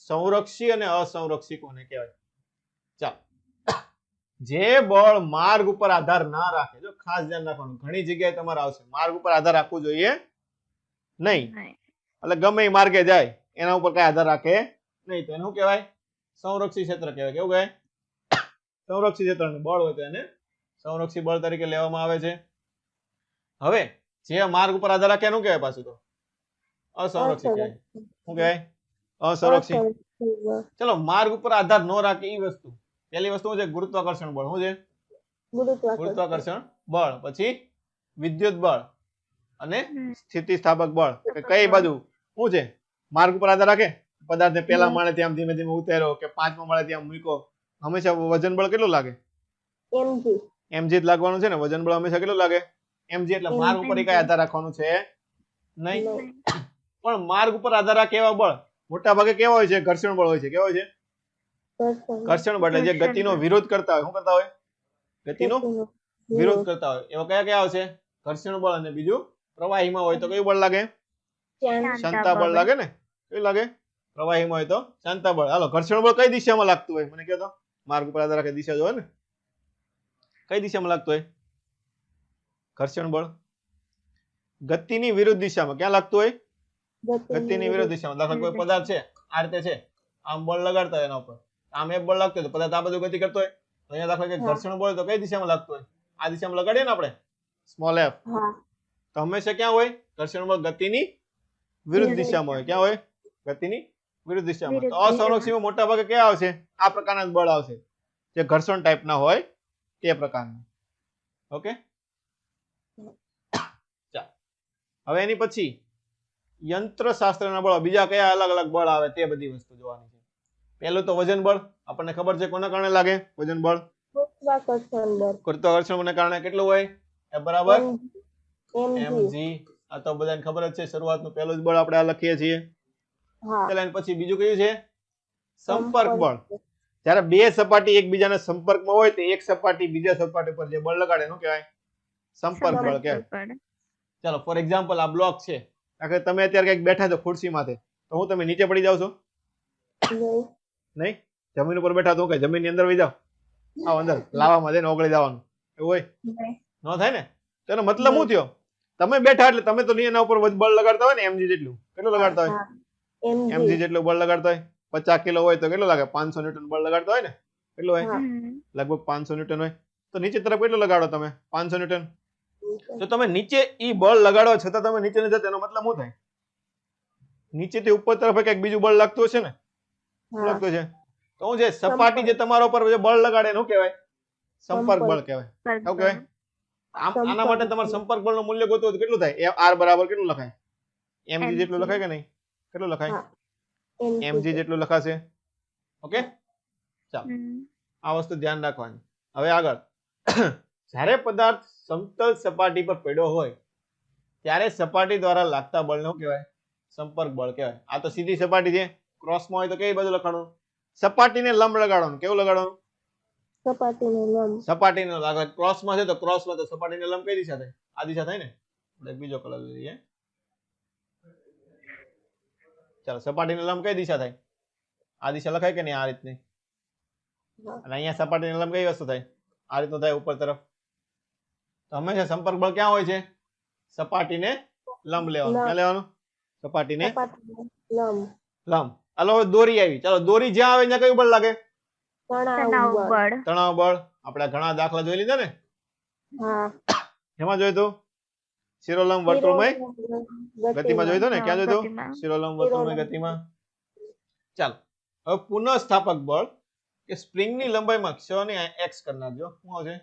સંરક્ષી અને અસંરક્ષી કોને કહેવાય ચાલો જે બળ માર્ગ ઉપર આધાર ના રાખે જો ખાસ ધ્યાન રાખવાનું ઘણી જગ્યાએ તમારે આવશે માર્ગ ઉપર આધાર રાખવું જોઈએ નહીં નહીં. એટલે ગમે એ માર્ગે જાય એના ઉપર કઈ આધાર રાખે નહીં તો એને શું કહેવાય સંરક્ષી ક્ષેત્ર કહેવાય કેવું કહેવાય સંરક્ષી ક્ષેત્રનું બળ હોય તો એને સંરક્ષી બળ તરીકે લેવામાં આવે છે હવે જે માર્ગ ઉપર આધાર રાખે એનું કહેવાય પાછું તો અસંરક્ષી કહેવાય શું કહેવાય અસંરક્ષી ચલો માર્ગ ઉપર આધાર ન રાખે એ વસ્તુ પહેલી વસ્તુ શું છે ગુરુત્વાકર્ષણ બળ શું છે ગુરુત્વાકર્ષણ બળ પછી વિદ્યુત બળ અને સ્થિતિસ્થાપક બળ કે કઈ બાજુ શું છે માર્ગ ઉપર આધાર રાખે પદાર્થને પહેલા માળેથી આમ ધીમે ધીમે ઉતાર્યો કે પાંચમા માળેથી આમ મૂક્યો હંમેશા વજન બળ કેટલું લાગે mg જ લાગવાનું છે ને વજન બળ હંમેશા કેટલું લાગે mg એટલે માર્ગ ઉપર કઈ આધાર રાખવાનું છે નહીં પણ માર્ગ ઉપર આધાર રાખે એવા બળ મોટા ભાગે કેવા હોય છે ઘર્ષણ બળ હોય છે કેવા હોય છે ઘર્ષણ બળ એટલે જે ગતિનો વિરોધ કરતા હોય શું કરતા હોય ગતિનો વિરોધ કરતા હોય એવા કયા કયા આવશે ઘર્ષણ બળ અને બીજું પ્રવાહીમાં હોય તો કયું બળ લાગે શાંતા બળ લાગે ને કયું લાગે પ્રવાહીમાં હોય તો શાંતા બળ હાલો ઘર્ષણ બળ કઈ દિશામાં લાગતું હોય મને કહો તો માર્ગ ઉપર આધાર રાખે દિશા જોવે ને કઈ દિશામાં લાગતું હોય ઘર્ષણ બળ ગતિની વિરુદ્ધ દિશામાં ક્યાં લાગતું હોય ગતિની વિરુદ્ધ દિશામાં દાખલા કોઈ પદાર્થ છે આ રીતે છે આમ બળ લગાડતા હોય એના ઉપર આમ એક બળ લાગતું હોય તો પદાર્થ આ બધું ગતિ કરતો હોય તો અહીંયા દાખલા કે ઘર્ષણ બળ તો કઈ દિશામાં લાગતું હોય આ દિશામાં લગાડીએ ને આપણે સ્મોલ f તો હંમેશા ક્યાં હોય ઘર્ષણ બળ ગતિની વિરુદ્ધ દિશામાં હોય ક્યાં હોય ગતિની વિરુદ્ધ દિશામાં તો અસંરક્ષીમાં મોટા ભાગે કયા આવશે આ પ્રકારના બળ આવશે જે ઘર્ષણ ટાઈપના હોય તે પ્રકારના ઓકે ચાલ હવે એની પછી યંત્રશાસ્ત્રના બળ બીજા કયા અલગ અલગ બળ આવે તે બધી વસ્તુ જોવાની છે પહેલું તો વજન બળ આપણને ખબર છે કોના કારણે લાગે વજન બળ ગુરુત્વાકર્ષણને કારણે કેટલું હોય એ બરાબર mg આ તો બધાને ખબર જ છે શરૂઆતનું પહેલું જ બળ આપણે આ લખીએ છીએ ચાલ એના પછી બીજું કયું છે સંપર્ક બળ જ્યારે બે સપાટી એકબીજાના સંપર્કમાં હોય તો એક સપાટી બીજા સપાટી પર જે બળ લગાડે એનું કહેવાય સંપર્ક બળ કહેવાય ચાલો ફોર એક્ઝામ્પલ આ બ્લોક છે આખરે તમે અત્યારે કઈક બેઠા છો ખુરશી માથે તો હું તમે નીચે પડી જાવ છો નહીં જમીન ઉપર બેઠા તો કઈ જમીન ની અંદર વહી જાવ આવ અંદર લાવામાં જઈને ઓગળી જવાનું એવું હોય ન થાય ને તેનો મતલબ શું થયો તમે બેઠા એટલે તમે તો એના ઉપર બળ લગાડતા હોય ને mg જેટલું. કેટલું લગાડતા હોય? mg mg જેટલું બળ લગાડતા હોય. 50 કિલો હોય તો કેટલું લાગે? 500 ન્યૂટન બળ લગાડતા હોય ને? કેટલું હોય? હા. લગભગ 500 ન્યૂટન હોય. તો નીચે તરફ કેટલું લગાડો તમે? 500 ન્યૂટન. તો તમે નીચે ઈ બળ લગાડો છતાં તમે નીચે નથી જતા, એનો મતલબ શું થાય? નીચેથી ઉપર તરફ કંઈક બીજું બળ લાગતું હશે ને? શું લાગતું છે? તો શું છે? સપાટી જે તમારા ઉપર જે બળ લગાડે એનું કહેવાય સંપર્ક બળ કહેવાય. શું કહેવાય? આના માટે તમારે સંપર્ક બળનું મૂલ્ય ગોતવું હોય તો કેટલું થાય? R બરાબર કેટલું લખાય? mg જેટલું લખાય કે નહીં? કેટલું લખાય? mg જેટલું લખાશે. ઓકે, ચાલો આ વસ્તુ ધ્યાન રાખવાની. હવે આગળ, જ્યારે પદાર્થ સમતલ સપાટી પર પડ્યો હોય ત્યારે સપાટી દ્વારા લાગતા બળને શું કહેવાય? સંપર્ક બળ કહેવાય. આ તો સીધી સપાટી છે. ક્રોસમાં હોય તો કઈ બાજુ લખવાનું? સપાટીને લંબ લગાડવાનું. કેવું લગાડવાનું? સપાટીને લંબ. સપાટીને આગળ ક્રોસમાં છે તો ક્રોસમાં તો સપાટીને લંબ કઈ દિશા થાય? આ દિશા થાય ને. આપણે બીજો કલર લઈએ. ચાલો, સપાટીને લંબ કઈ દિશા થાય? આ દિશા લખાય કે નહીં? આ રીતની. અને અહીંયા સપાટીને લંબ કઈ વસ્તુ થાય? આ રીતનું થાય ઉપર તરફ. તો હંમેશા સંપર્ક બળ ક્યાં હોય છે? સપાટીને લંબ લેવાનું. ક્યાં લેવાનું? સપાટીને લંબ. લંબ. હાલો હવે દોરી આવી. ચાલો, દોરી જ્યાં આવે ત્યાં કયું બળ લાગે? તણાવ બળ. તણાવ બળ. આપણે ઘણા દાખલા જોઈ લીધા ને. હા. એમાં જોયું તો શિરોલંબ વર્તુળમય ગતિમાં જોયું ને? ક્યાં જોયું? શિરોલંબ વર્તુળમય ગતિમાં. ચાલો, હવે પુનઃસ્થાપક બળ કે સ્પ્રિંગની લંબાઈમાં ક્ષની x કરી નાખજો. શું આવશે?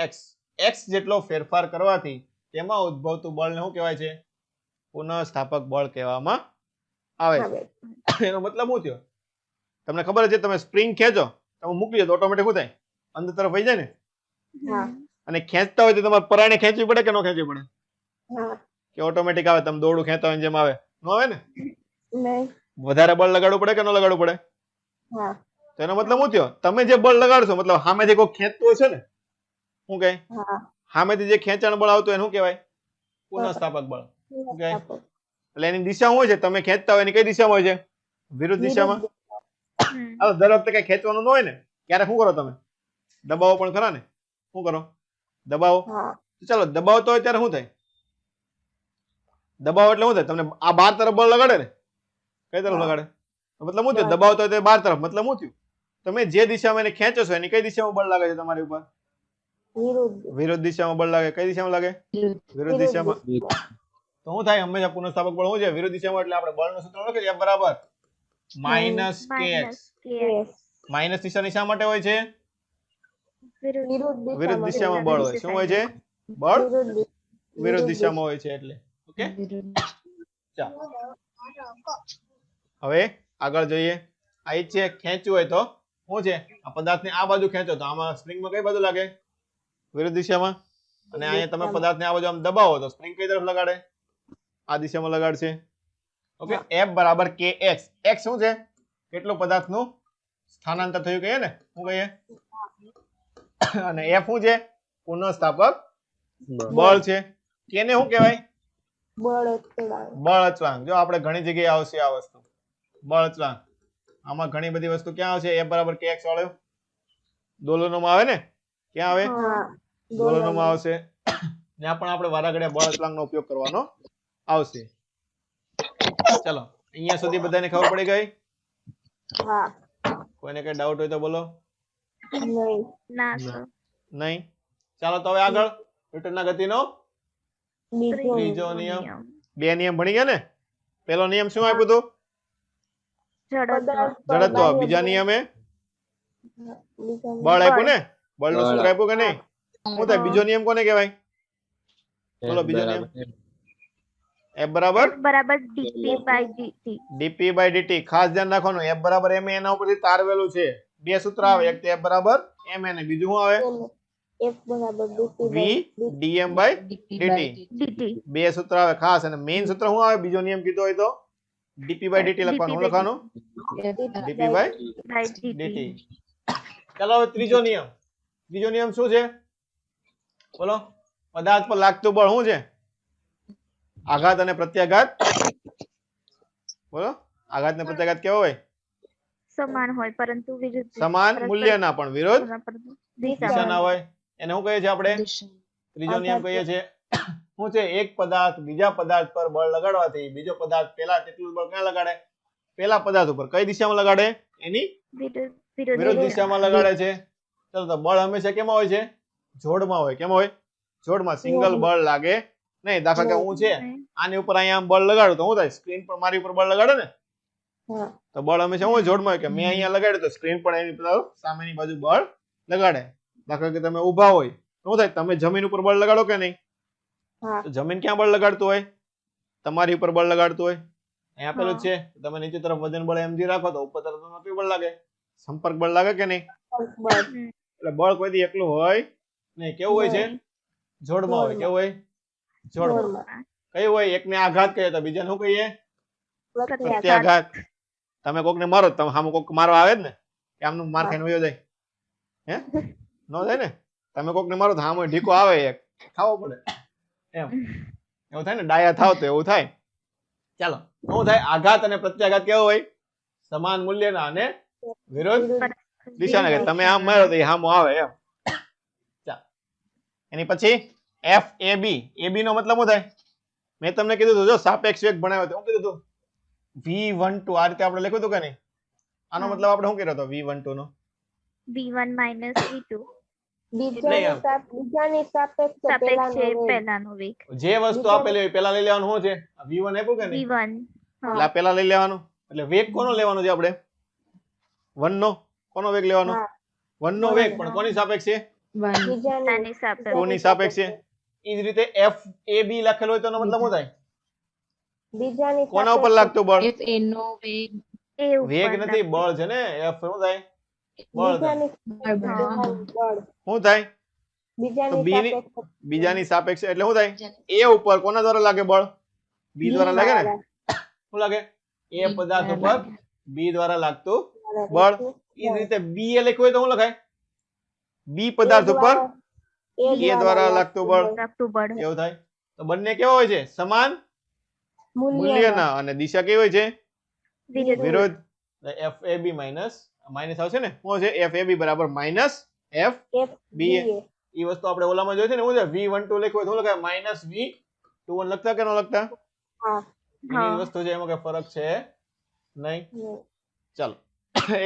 x. x જેટલો ફેરફાર કરવાથી તેમાં ઉદ્ભવતું બળને શું કહેવાય છે? પુનઃસ્થાપક બળ કહેવામાં આવે છે. એનો મતલબ શું થયો? તમને ખબર છે, તમે સ્પ્રિંગ ખેંચો, તમે મૂકી દો તો ઓટોમેટિક શું થાય? અંદર તરફ વહી જાય ને. હા. અને ખેંચતા હોય તો તમારે પરાણે ખેંચવી પડે કે ન ખેંચવી પડે? હા. કે ઓટોમેટિક આવે? તમે દોડું ખેંચતા હોય જેમ આવે ન આવે ને? નહીં. વધારે બળ લગાડવું પડે કે ન લગાડવું પડે? હા. તો એનો મતલબ શું થયો? તમે જે બળ લગાડશો, મતલબ સામેથી કોઈ ખેંચતું હશે ને, શું કહે? હા. સામેથી જે ખેંચાણ બળ આવતું એનું કહેવાય પુનઃસ્થાપક બળ. ઓકે, એટલે એની દિશા શું છે? તમે ખેંચતા હોય એની કઈ દિશામાં હોય છે? વિરુદ્ધ દિશામાં. હવે દર વખતે કઈ ખેંચવાનું ન હોય ને, ક્યારે શું કરો તમે? દબાવો પણ ખરા ને. શું કરો? દબાવો. હા. ચાલો, દબાવતો હોય ત્યારે શું થાય? દબાવ એટલે શું થાય? તમને આ બાર તરફ બળ લગાડે ને, કઈ તરફ લગાડે? મતલબ શું થયું? દબાવતો હોય તો બાર તરફ. મતલબ શું થયું? તમે જે દિશામાં એને ખેંચો છો એની કઈ દિશામાં બળ લાગે છે તમારી ઉપર? વિરુદ્ધ દિશામાં બળ લાગે. કઈ દિશામાં લાગે? વિરુદ્ધ દિશામાં. તો શું થાય? હંમેશા પુનઃસ્થાપક બળ શું છે? વિરુદ્ધ દિશામાં. એટલે આપણે બળનું સૂત્ર લખીએ F બરાબર માઇનસ kx. માઇનસ નિશાની શા માટે હોય છે? વિરુદ્ધ દિશામાં બળ હોય. શું હોય છે? બળ વિરુદ્ધ દિશામાં હોય છે એટલે. ઓકે, ચાલો હવે આગળ જોઈએ. આ ઈ છે, ખેંચવું હોય તો શું છે? આ પદાર્થને આ બાજુ ખેંચો તો આમાં સ્પ્રિંગમાં કઈ બાજુ લાગે? વિરુદ્ધ દિશામાં. અને અહીંયા તમે પદાર્થને આ બાજુ આમ દબાવો તો સ્પ્રિંગ કઈ તરફ લગાડે? આ દિશામાં લગાડશે. ઓકે, F બરાબર kx. x શું છે? કેટલું પદાર્થનું સ્થાનાંતર થયું કહીએ ને, શું કહીએ? અને F શું છે? પુનઃસ્થાપક બળ છે. કેને શું કહેવાય? બળ અચળાંક. બળ અચળાંક. જો આપણે ઘણી જગ્યાએ આવશે આ વસ્તુ, બળ અચળાંક. આમાં ઘણી બધી વસ્તુ ક્યાં આવશે? F બરાબર kx વાળો દોલનોમાં આવે ને? ક્યાં આવે? હા. દોલનોમાં આવશે. ત્યાં પણ આપણે વારા ઘડિયા બળ અચળાંકનો ઉપયોગ કરવાનો આવશે. ચલો, અહીંયા સુધી બધાને ખબર પડી ગઈ? હા. કોઈને કઈ ડાઉટ હોય તો બોલો. નહીં. ના સર. નહીં? ચાલો, તો હવે આગળ ન્યૂટનના ગતિનો બીજો ત્રીજો નિયમ. બે નિયમ ભણી ગયા ને? પહેલો નિયમ શું આપ્યું હતું? જડત્વ. બીજા નિયમે બળ આપ્યું ને? બળનું સૂત્ર આપ્યું કે નહીં? શું થાય? બીજો નિયમ કોને કહેવાય? બોલો બીજો નિયમ. F બરાબર dp by dt. ખાસ ધ્યાન રાખવાનું. F બરાબર ma એના ઉપરથી તારવેલું છે. બે સૂત્ર આવે, એક તો F બરાબર ma ને બીજું શું આવે? F બરાબર v dm by dt. બે સૂત્ર આવે ખાસ. અને મેઇન સૂત્ર શું આવે? બીજો નિયમ કીધો હોય તો dp by dt લખવાનું. શું લખવાનું? dp by dt. ચાલો હવે ત્રીજો નિયમ. ત્રીજો નિયમ શું છે? બોલો. પદાર્થ પર લાગતું બળ શું છે? આઘાત અને પ્રત્યાઘાત. બોલો. આઘાત અને પ્રત્યાઘાત કેવો હોય? સમાન હોય પરંતુ વિરુદ્ધ સમાન મૂલ્યના પણ વિરુદ્ધ દિશામાં દિશાના હોય. એને શું કહીએ છીએ આપણે? ત્રીજો નિયમ કહીએ છીએ. શું શું છે એક પદાર્થ બીજા પદાર્થ પર બળ લગાડવાથી બીજો પદાર્થ પેલા તેટલું બળ ક્યાં લગાડે પેલા પદાર્થ ઉપર કઈ દિશામાં લગાડે એની વિરુદ્ધ વિરુદ્ધ વિરુદ્ધ દિશામાં લગાડે છે ચલો તો બળ હંમેશા કેમાં હોય છે જોડમાં હોય કેમાં હોય જોડમાં સિંગલ બળ લાગે નહીં દાખલા કે હું છે આની ઉપર અહીંયા આમ બળ લગાડું તો શું થાય સ્ક્રીન પર મારી ઉપર બળ લગાડે ને હા તો બળ હંમેશા હું જોડમાં હોય કે મેં અહીંયા લગાડ્યું તો સ્ક્રીન પર એની પર સામેની બાજુ બળ લગાડે દાખલા કે તમે ઊભા હોય તો શું થાય તમે જમીન ઉપર બળ લગાડો કે નહીં હા તો જમીન ક્યાં બળ લગાડતું હોય તમારી ઉપર બળ લગાડતું હોય અહીંયા પેલું જ છે તમે નીચે તરફ વજન બળ એમ રાખો તો ઉપર તરફ કયું બળ લાગે સંપર્ક બળ લાગે કે નહીં બસ એટલે બળ કોઈ દી એકલું હોય નહીં કેવું હોય છે જોડમાં હોય કેવું હોય જોડમાં કયું હોય એકને આઘાત કહીએ તો બીજાને શું કહીએ પ્રત્યાઘાત તમે કોકને મારો તમે સામે કોક મારવા આવે જ ને કે આમનું માર ખાઈને વયો જાય હે ન જાય ને તમે કોકને મારો તો સામે ઢીકો આવે એક ખાવો પડે એમ એવું થાય ને ડાયા થાવ તો એવું થાય ચાલો શું થાય આઘાત અને પ્રત્યાઘાત કેવો હોય સમાન મૂલ્યના અને વિરોધ દિશાના કે તમે આમ મારો તો એ સામો આવે એમ ચાલો એની પછી એફ એ બી AB નો મતલબ શું થાય મેં તમને કીધું હતું જો સાપેક્ષ વેગ ભણાવ્યો હતો હું કીધું હતું V12 આ રીતે આપણે લખ્યું હતું કે નહીં આનો મતલબ આપણે શું કર્યો હતો V12 નો v1 minus v2 બીજાની સાપેક્ષે સાપેક્ષે પેલાનો વેગ. પહેલાનો વેગ જે વસ્તુ આપેલી હોય પેલા લઈ લેવાનું શું છે V1 આપ્યું કે નહીં v1 એટલે આ પેલા લઈ લેવાનું એટલે વેગ કોનો લેવાનો છે આપણે 1 નો કોનો વેગ લેવાનો હા. 1 નો વેગ પણ કોની સાપેક્ષે બીજાની નાની સાપેક્ષે 2 ની સાપેક્ષે એ જ રીતે F A B લખેલું હોય તો એનો મતલબ શું થાય બીજાની કોના ઉપર લાગતું બળ એ ઉપર વેગ નથી બળ છે ને F શું થાય બળ થાય. બીજાની બળ શું થાય બીજાની તો B ની સાપેક્ષે બીજાની સાપેક્ષે એટલે શું થાય A ઉપર કોના દ્વારા લાગે બળ B દ્વારા લાગે ને શું લાગે A પદાર્થ ઉપર B દ્વારા લાગતું બળ એ જ રીતે B એ લખ્યું હોય તો શું લખાય B પદાર્થ ઉપર A દ્વારા લાગતું બળ લાગતું બળ એવું થાય તો બંને કેવા હોય છે સમાન મૂલ્યના અને દિશા કેવી હોય છે વિરુદ્ધ વિરોધ FAB માઇનસ માઇનસ આવશે ને શું છે FAB બરાબર માઇનસ FB એ વસ્તુ આપણે ઓલામાં જોઈ છે ને શું છે V12 લખ્યું હોય તો શું લખાય માઇનસ V21 લખતા કે ન લખતા હા એની વસ્તુ છે એમાં કઈ ફરક છે નહીં ચાલો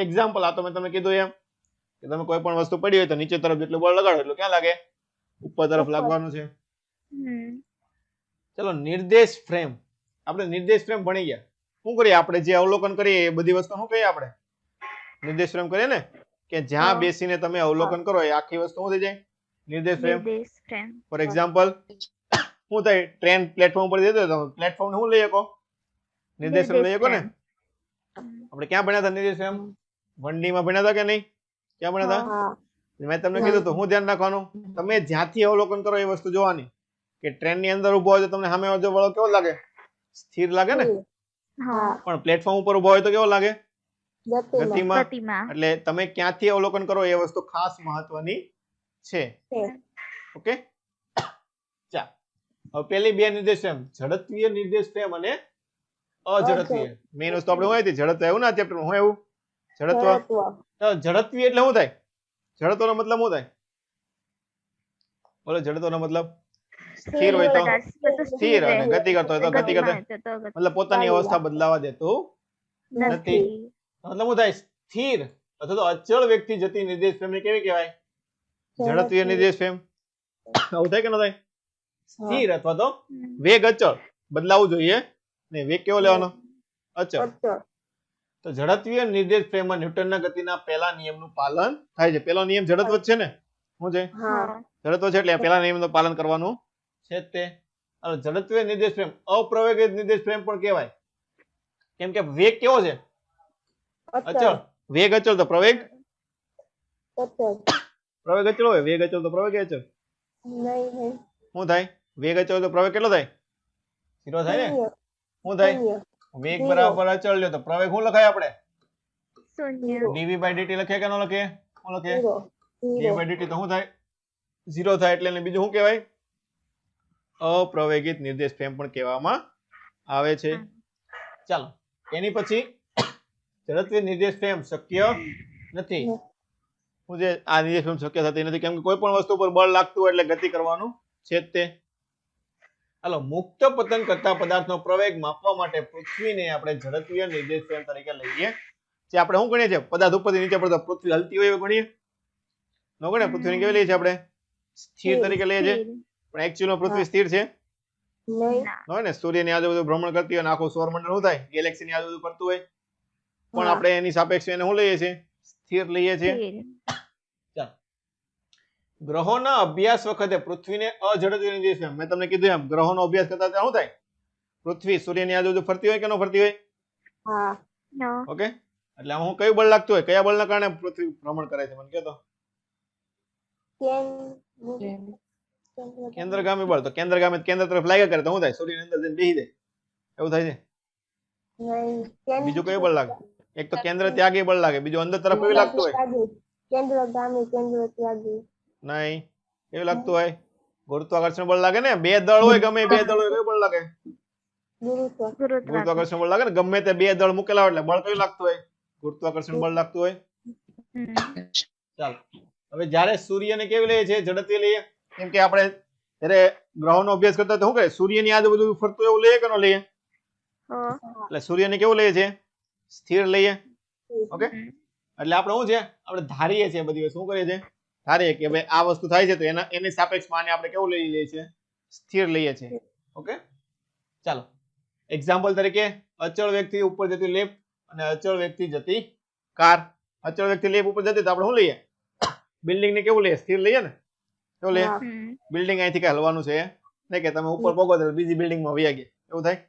એક્ઝામ્પલ આ તો મેં તમને કીધું એમ કે તમે કોઈ પણ વસ્તુ પડી હોય તો નીચે તરફ જેટલું બળ લગાડો એટલું ક્યાં લાગે ઉપર તરફ લાગવાનું છે ચલો નિર્દેશ ફ્રેમ આપણે નિર્દેશ ફ્રેમ ભણી ગયા શું કરીએ આપણે જે અવલોકન કરીએ એ બધી વસ્તુ શું કહીએ આપણે નિર્દેશ ફ્રેમ કરીએ ને કે જ્યાં બેસીને તમે અવલોકન કરો એ આખી વસ્તુ શું થઈ જાય નિર્દેશ ફ્રેમ નિર્દેશ ફ્રેમ ફોર એક્ઝામ્પલ શું થાય ટ્રેન પ્લેટફોર્મ પર જતો તો પ્લેટફોર્મ ને શું લઈ શકો નિર્દેશ ફ્રેમ લઈ શકો ને આપણે ક્યાં ભણ્યા હતા નિર્દેશ ફ્રેમ 1D માં ભણ્યા હતા કે નહીં ક્યાં ભણ્યા હતા હા મેં તમને કીધું તો હું ધ્યાન રાખવાનું તમે જ્યાંથી અવલોકન કરો એ વસ્તુ જોવાની કે ટ્રેન ની અંદર ઉભો હોય તો તમને સામે જો વળો કેવો લાગે સ્થિર લાગે ને હા પણ પ્લેટફોર્મ ઉપર ઉભો હોય તો કેવો લાગે ગતિમાં ગતિમાં ગતિમાં એટલે તમે ક્યાંથી અવલોકન કરો એ વસ્તુ ખાસ મહત્વની છે છે. ઓકે ચા હવે પેલી બે નિર્દેશ ફ્રેમ ઝડપીય નિર્દેશ ફ્રેમ અને અઝડપીય મેઇન વસ્તુ આપણે હોય હતી ઝડપ એવું ના ચેપ્ટર હું એવું ઝડપ જડત્વ. તો ઝડપી એટલે શું થાય ઝડપનો મતલબ શું થાય બોલો ઝડપનો મતલબ સ્થિર હોય તો સ્થિર અને ગતિ કરતો હોય તો ગતિ કરતો મતલબ પોતાની અવસ્થા બદલાવા દેતું નથી મતલબ શું થાય સ્થિર અથવા તો અચળ વ્યક્તિ જતી નિર્દેશ ફ્રેમને કેવી કહેવાય ઝડપીય નિર્દેશ ફ્રેમ આવું થાય કે ન થાય સ્થિર અથવા તો વેગ અચળ બદલાવું જોઈએ ને વેગ કેવો લેવાનો અચળ અચળ. તો ઝડપીય નિર્દેશ ફ્રેમમાં ન્યૂટનના ગતિના પહેલા નિયમનું પાલન થાય છે પહેલો નિયમ ઝડપ જ છે ને શું છે હા ઝડપ છે એટલે પહેલા નિયમનું પાલન કરવાનું છે જ તે હવે ઝડપીય નિર્દેશ ફ્રેમ અપ્રવેગિત નિર્દેશ ફ્રેમ પણ કહેવાય કેમ કે વેગ કેવો છે અચળ વેગ અચળ તો પ્રવેગ અચળ. પ્રવેગ અચળ હોય વેગ અચળ તો પ્રવેગ અચળ નહીં શું થાય વેગ અચળ તો પ્રવેગ કેટલો થાય 0 થાય ને શૂન્ય. શું થાય શૂન્ય. વેગ Zero. બરાબર અચળ લ્યો તો પ્રવેગ શું લખાય આપણે શૂન્ય dv/dt લખીએ કે ન લખીએ શું લખીએ Zero. Zero. dv/dt તો શું થાય 0 થાય એટલે એને બીજું શું કહેવાય અપ્રવેગિત નિર્દેશ ફ્રેમ પણ કહેવામાં આવે છે ચાલો એની પછી ઝડપી નિર્દેશ ફ્રેમ શક્ય નથી શું છે આ નિર્દેશ ફ્રેમ શક્ય થતી નથી કેમ કે કોઈ પણ વસ્તુ પર બળ લાગતું હોય એટલે ગતિ કરવાનું છે જ તે હાલો મુક્ત પતન કરતા પદાર્થનો પ્રવેગ માપવા માટે પૃથ્વીને આપણે ઝડપીય નિર્દેશક તરીકે લઈએ જે આપણે શું ગણીએ છીએ પદાર્થ ઉપરથી નીચે પડતો પૃથ્વી હલતી હોય એવું ગણીએ ન ગણે પૃથ્વીને કેવી લઈએ છીએ આપણે સ્થિર તરીકે લઈએ છીએ પણ એકચ્યુઅલી પૃથ્વી સ્થિર છે નહીં ન હોય ને સૂર્યની આજુબાજુ ભ્રમણ કરતી હોય અને આખું સૌરમંડળ શું થાય ગેલેક્સીની આજુબાજુ ફરતું હોય પણ હા. આપણે એની સાપેક્ષે એને શું લઈએ છીએ સ્થિર લઈએ છીએ ગ્રહોના અભ્યાસ વખતે પૃથ્વીને અઝડપી નિર્દેશ મેં તમને કીધું એમ ગ્રહોનો અભ્યાસ કરતા ત્યાં શું થાય પૃથ્વી સૂર્યની આજુબાજુ ફરતી હોય કે ન ફરતી હોય હા No. ઓકે એટલે આમાં હું કયું બળ લાગતું હોય કયા બળના કારણે પૃથ્વી ભ્રમણ કરે છે મને કહો તો કેન્દ્રગામી બળ તો કેન્દ્રગામી કેન્દ્ર તરફ લાગ્યા કરે તો શું થાય સૂર્યની અંદર જઈને બેસી જાય એવું થાય છે બીજું કયું બળ લાગે એક તો કેન્દ્ર ત્યાગી બળ લાગે બીજું અંદર તરફ કેવું લાગતું હોય કેન્દ્રગામી કેન્દ્ર ત્યાગી નહીં કેવું લાગતું હોય ગુરુત્વાકર્ષણ બળ લાગે ને બે દળ હોય ગમે બે દળ હોય કયું બળ લાગે ગુરુત્વાકર્ષણ બળ લાગે ને ગમે તે બે દળ મૂકેલા હોય એટલે બળ કયું લાગતું હોય ગુરુત્વાકર્ષણ બળ લાગતું હોય ચાલો હવે જ્યારે સૂર્યને કેવી લઈએ છે ઝડપથી લઈએ કેમ કે આપણે જ્યારે ગ્રહોનો અભ્યાસ કરતા તો શું કહે સૂર્યની આજુબાજુ ફરતું એવું લઈએ કે ન લઈએ એટલે સૂર્યને કેવું લઈએ છે સ્થિર લઈએ ઓકે એટલે આપણે શું છે આપણે ધારીએ છીએ બધી વસ્તુ શું કરીએ છીએ ધારીએ કે ભાઈ આ વસ્તુ થાય છે તો એની સાપેક્ષમાં આને આપણે કેવું લઈ લઈએ છીએ સ્થિર લઈએ છીએ ઓકે ચાલો એક્ઝામ્પલ તરીકે અચળ વ્યક્તિ ઉપર જતી લિફ્ટ અને અચળ વ્યક્તિ જતી કાર અચળ વ્યક્તિ લિફ્ટ ઉપર જતી તો આપણે શું લઈએ બિલ્ડિંગ ને કેવું લઈએ સ્થિર લઈએ ને કેવું લઈએ બિલ્ડિંગ અહીંથી કઈ હલવાનું છે નહીં કે તમે ઉપર પગો તો બીજી બિલ્ડિંગમાં વયા ગયા એવું થાય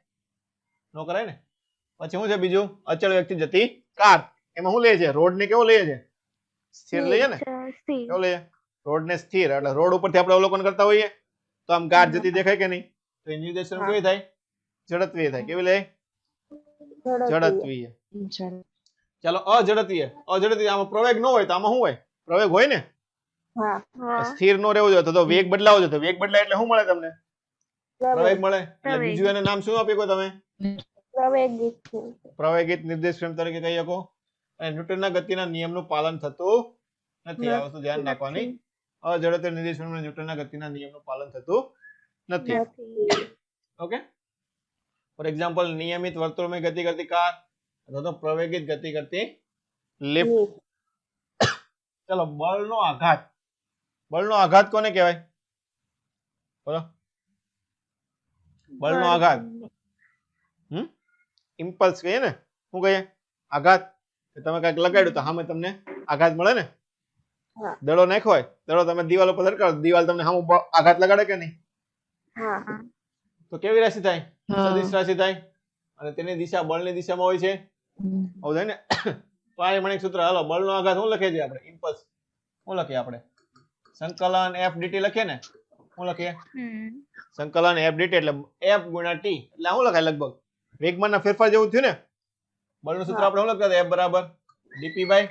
ન કરાય ને પછી શું છે બીજું અચળ વ્યક્તિ જતી કાર એમાં શું લઈએ છે રોડ ને કેવો લઈએ છે સ્થિર લઈએ ને કેવો લઈએ રોડ ને સ્થિર એટલે રોડ ઉપરથી આપણે અવલોકન કરતા હોઈએ તો આમ કાર જતી દેખાય કે નહીં તો એ નિર્દેશન કેવી થાય ઝડપીય થાય કેવી લે ઝડપીય ચાલો અઝડપીય આમાં પ્રવેગ ન હોય તો આમાં શું હોય પ્રવેગ હોય ને સ્થિર નો રહેવું જોઈએ તો વેગ બદલાવો જોઈએ તો વેગ બદલાય એટલે શું મળે તમને પ્રવેગ મળે એટલે બીજું એને નામ શું આપી શકો તમે પ્રવેગિત નિર્દેશક તરીકે કહી શકો અને ન્યૂટનના ગતિના નિયમનું પાલન થતું નથી આ વસ્તુ ધ્યાન રાખવાની અઝડપીય નિર્દેશકમાં ન્યૂટનના ગતિના નિયમનું પાલન થતું નથી ઓકે ફોર એક્ઝામ્પલ નિયમિત વર્તુળમાં ગતિ કરતી કાર અથવા તો પ્રવેગિત ગતિ કરતી લિફ્ટ ચલો બળનો આઘાત કોને કહેવાય બોલો બળનો આઘાત ઇમ્પલ્સ કહીએ ને શું કહીએ આઘાત તમે કઈક લગાડ્યું તો સામે તમને આઘાત મળે ને દડો નાખ્યો હોય દડો તમે દિવાલ ઉપર સરકારો દિવાલ તમને સામે આઘાત લગાડે કે નહીં તો કેવી રાશિ થાય સદિશ રાશિ થાય અને તેની દિશા બળની દિશામાં હોય છે આવું થાય ને પારિમાણિક સૂત્ર હાલો બળનો આઘાત શું લખીએ છીએ આપણે ઇમ્પલ્સ શું લખીએ આપણે સંકલન f dt લખીએ ને શું લખીએ સંકલન f dt એટલે f ગુણ્યા t એટલે શું લખાય લગભગ વેગમાનના ફેરફાર જેવું થયું ને બળનું સૂત્ર આપણે શું લખતા f બરાબર dp by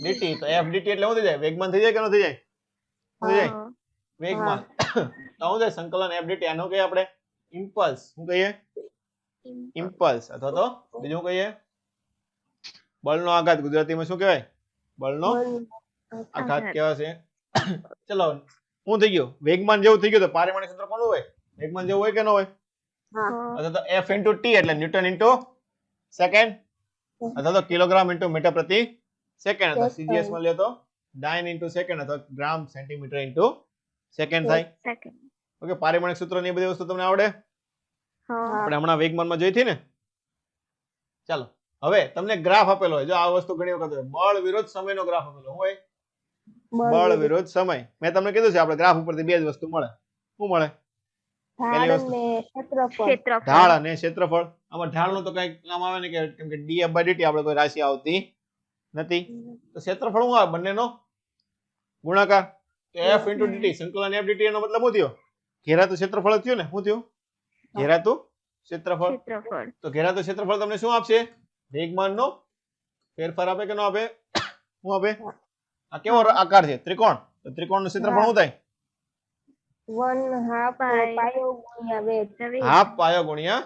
dt તો f dt એટલે શું થઈ જાય વેગમાન થઈ જાય કે ન થઈ જાય થઈ જાય વેગમાન તો શું થાય સંકલન f dt આનો કહીએ આપણે ઇમ્પલ્સ શું કહીએ ઇમ્પલ્સ અથવા તો બીજું કહીએ બળનો આઘાત ગુજરાતીમાં શું કહેવાય બળનો આઘાત કહેવાય છે ચલો શું થઈ ગયું વેગમાન જેવું થઈ ગયું તો પારિમાણિક સૂત્ર કોનું હોય વેગમાન જેવું હોય કે ન હોય અથવા તો f into t એટલે ન્યૂટન into સેકન્ડ અથવા તો કિલોગ્રામ into મીટર પ્રતિ સેકન્ડ અથવા સીજીએસ માં લે તો ડાયન into સેકન્ડ અથવા ગ્રામ સેન્ટીમીટર into સેકન્ડ થાય ઓકે પારિમાણિક સૂત્ર ની બધી વસ્તુ તમને આવડે આપણે હમણાં વેગમાનમાં જોઈ હતી ને ચાલો હવે તમને ગ્રાફ આપેલો હોય જો આ વસ્તુ ઘણી વખત હોય બળ વિરોધ સમયનો ગ્રાફ આપેલો હોય બળ વિરોધ સમય મેં તમને કીધું છે આપણે ગ્રાફ ઉપરથી બે જ વસ્તુ મળે શું મળે ઢાળ અને ક્ષેત્રફળ આમાં ઢાળનું તો કઈ કામ આવે ને કે કેમ કે df by dt આપણે કોઈ રાશિ આવતી નથી તો ક્ષેત્રફળ શું આવે બંનેનો ગુણાકાર તો f into dt સંકલન f dt એનો મતલબ શું થયો ઘેરાતું ક્ષેત્રફળ થયું ને શું થયું ઘેરાતું ક્ષેત્રફળ તો ઘેરાતું ક્ષેત્રફળ તમને શું આપશે વેગમાનનો ફેરફાર આપે કે ન આપે શું આપે આ કેવો આકાર છે ત્રિકોણ તો ત્રિકોણનું ક્ષેત્રફળ શું થાય હાફ પાયો ગુણ્યા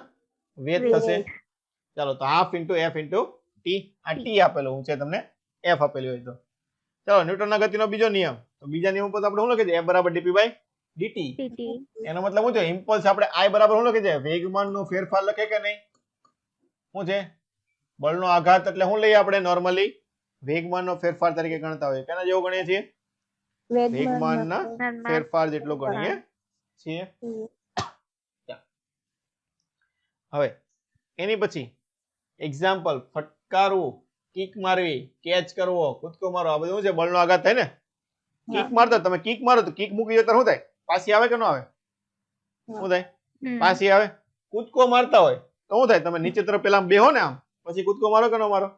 વેધ થશે ચાલો તો half into f into T આ ટી આપેલું હું છે તમને f આપેલું હોય તો ચાલો ન્યૂટનના ગતિનો બીજો નિયમ તો બીજા નિયમ ઉપર આપણે શું લખીએ f બરાબર dp by dt. dt. એનો મતલબ શું છે? ઇમ્પલ્સ આપણે I બરાબર શું લખી છે? વેગમાનનો ફેરફાર લખે કે નહીં? શું છે? બળનો આઘાત એટલે શું લઈએ આપણે નોર્મલી? વેગમાનનો ફેરફાર તરીકે ગણતા હોઈએ. કેના જેવો ગણીએ છીએ? વેગમાનના ફેરફાર જેટલો ગણીએ છીએ. હવે એની પછી એક્ઝામ્પલ ફટકારવું, કિક મારવી, કેચ કરવો, કૂદકો મારવો, આ બધું શું છે? બળનો આઘાત થાય ને. કિક મારતા તમે કિક મારો તો કિક મૂકી દો તો શું થાય? પાછી આવે કે ન આવે? શું થાય? પાછી આવે. કૂદકો મારતા હોય તો શું થાય? તમે નીચે તરફ પેલા બેહો ને આમ, પછી કૂદકો મારો કે ન મારો?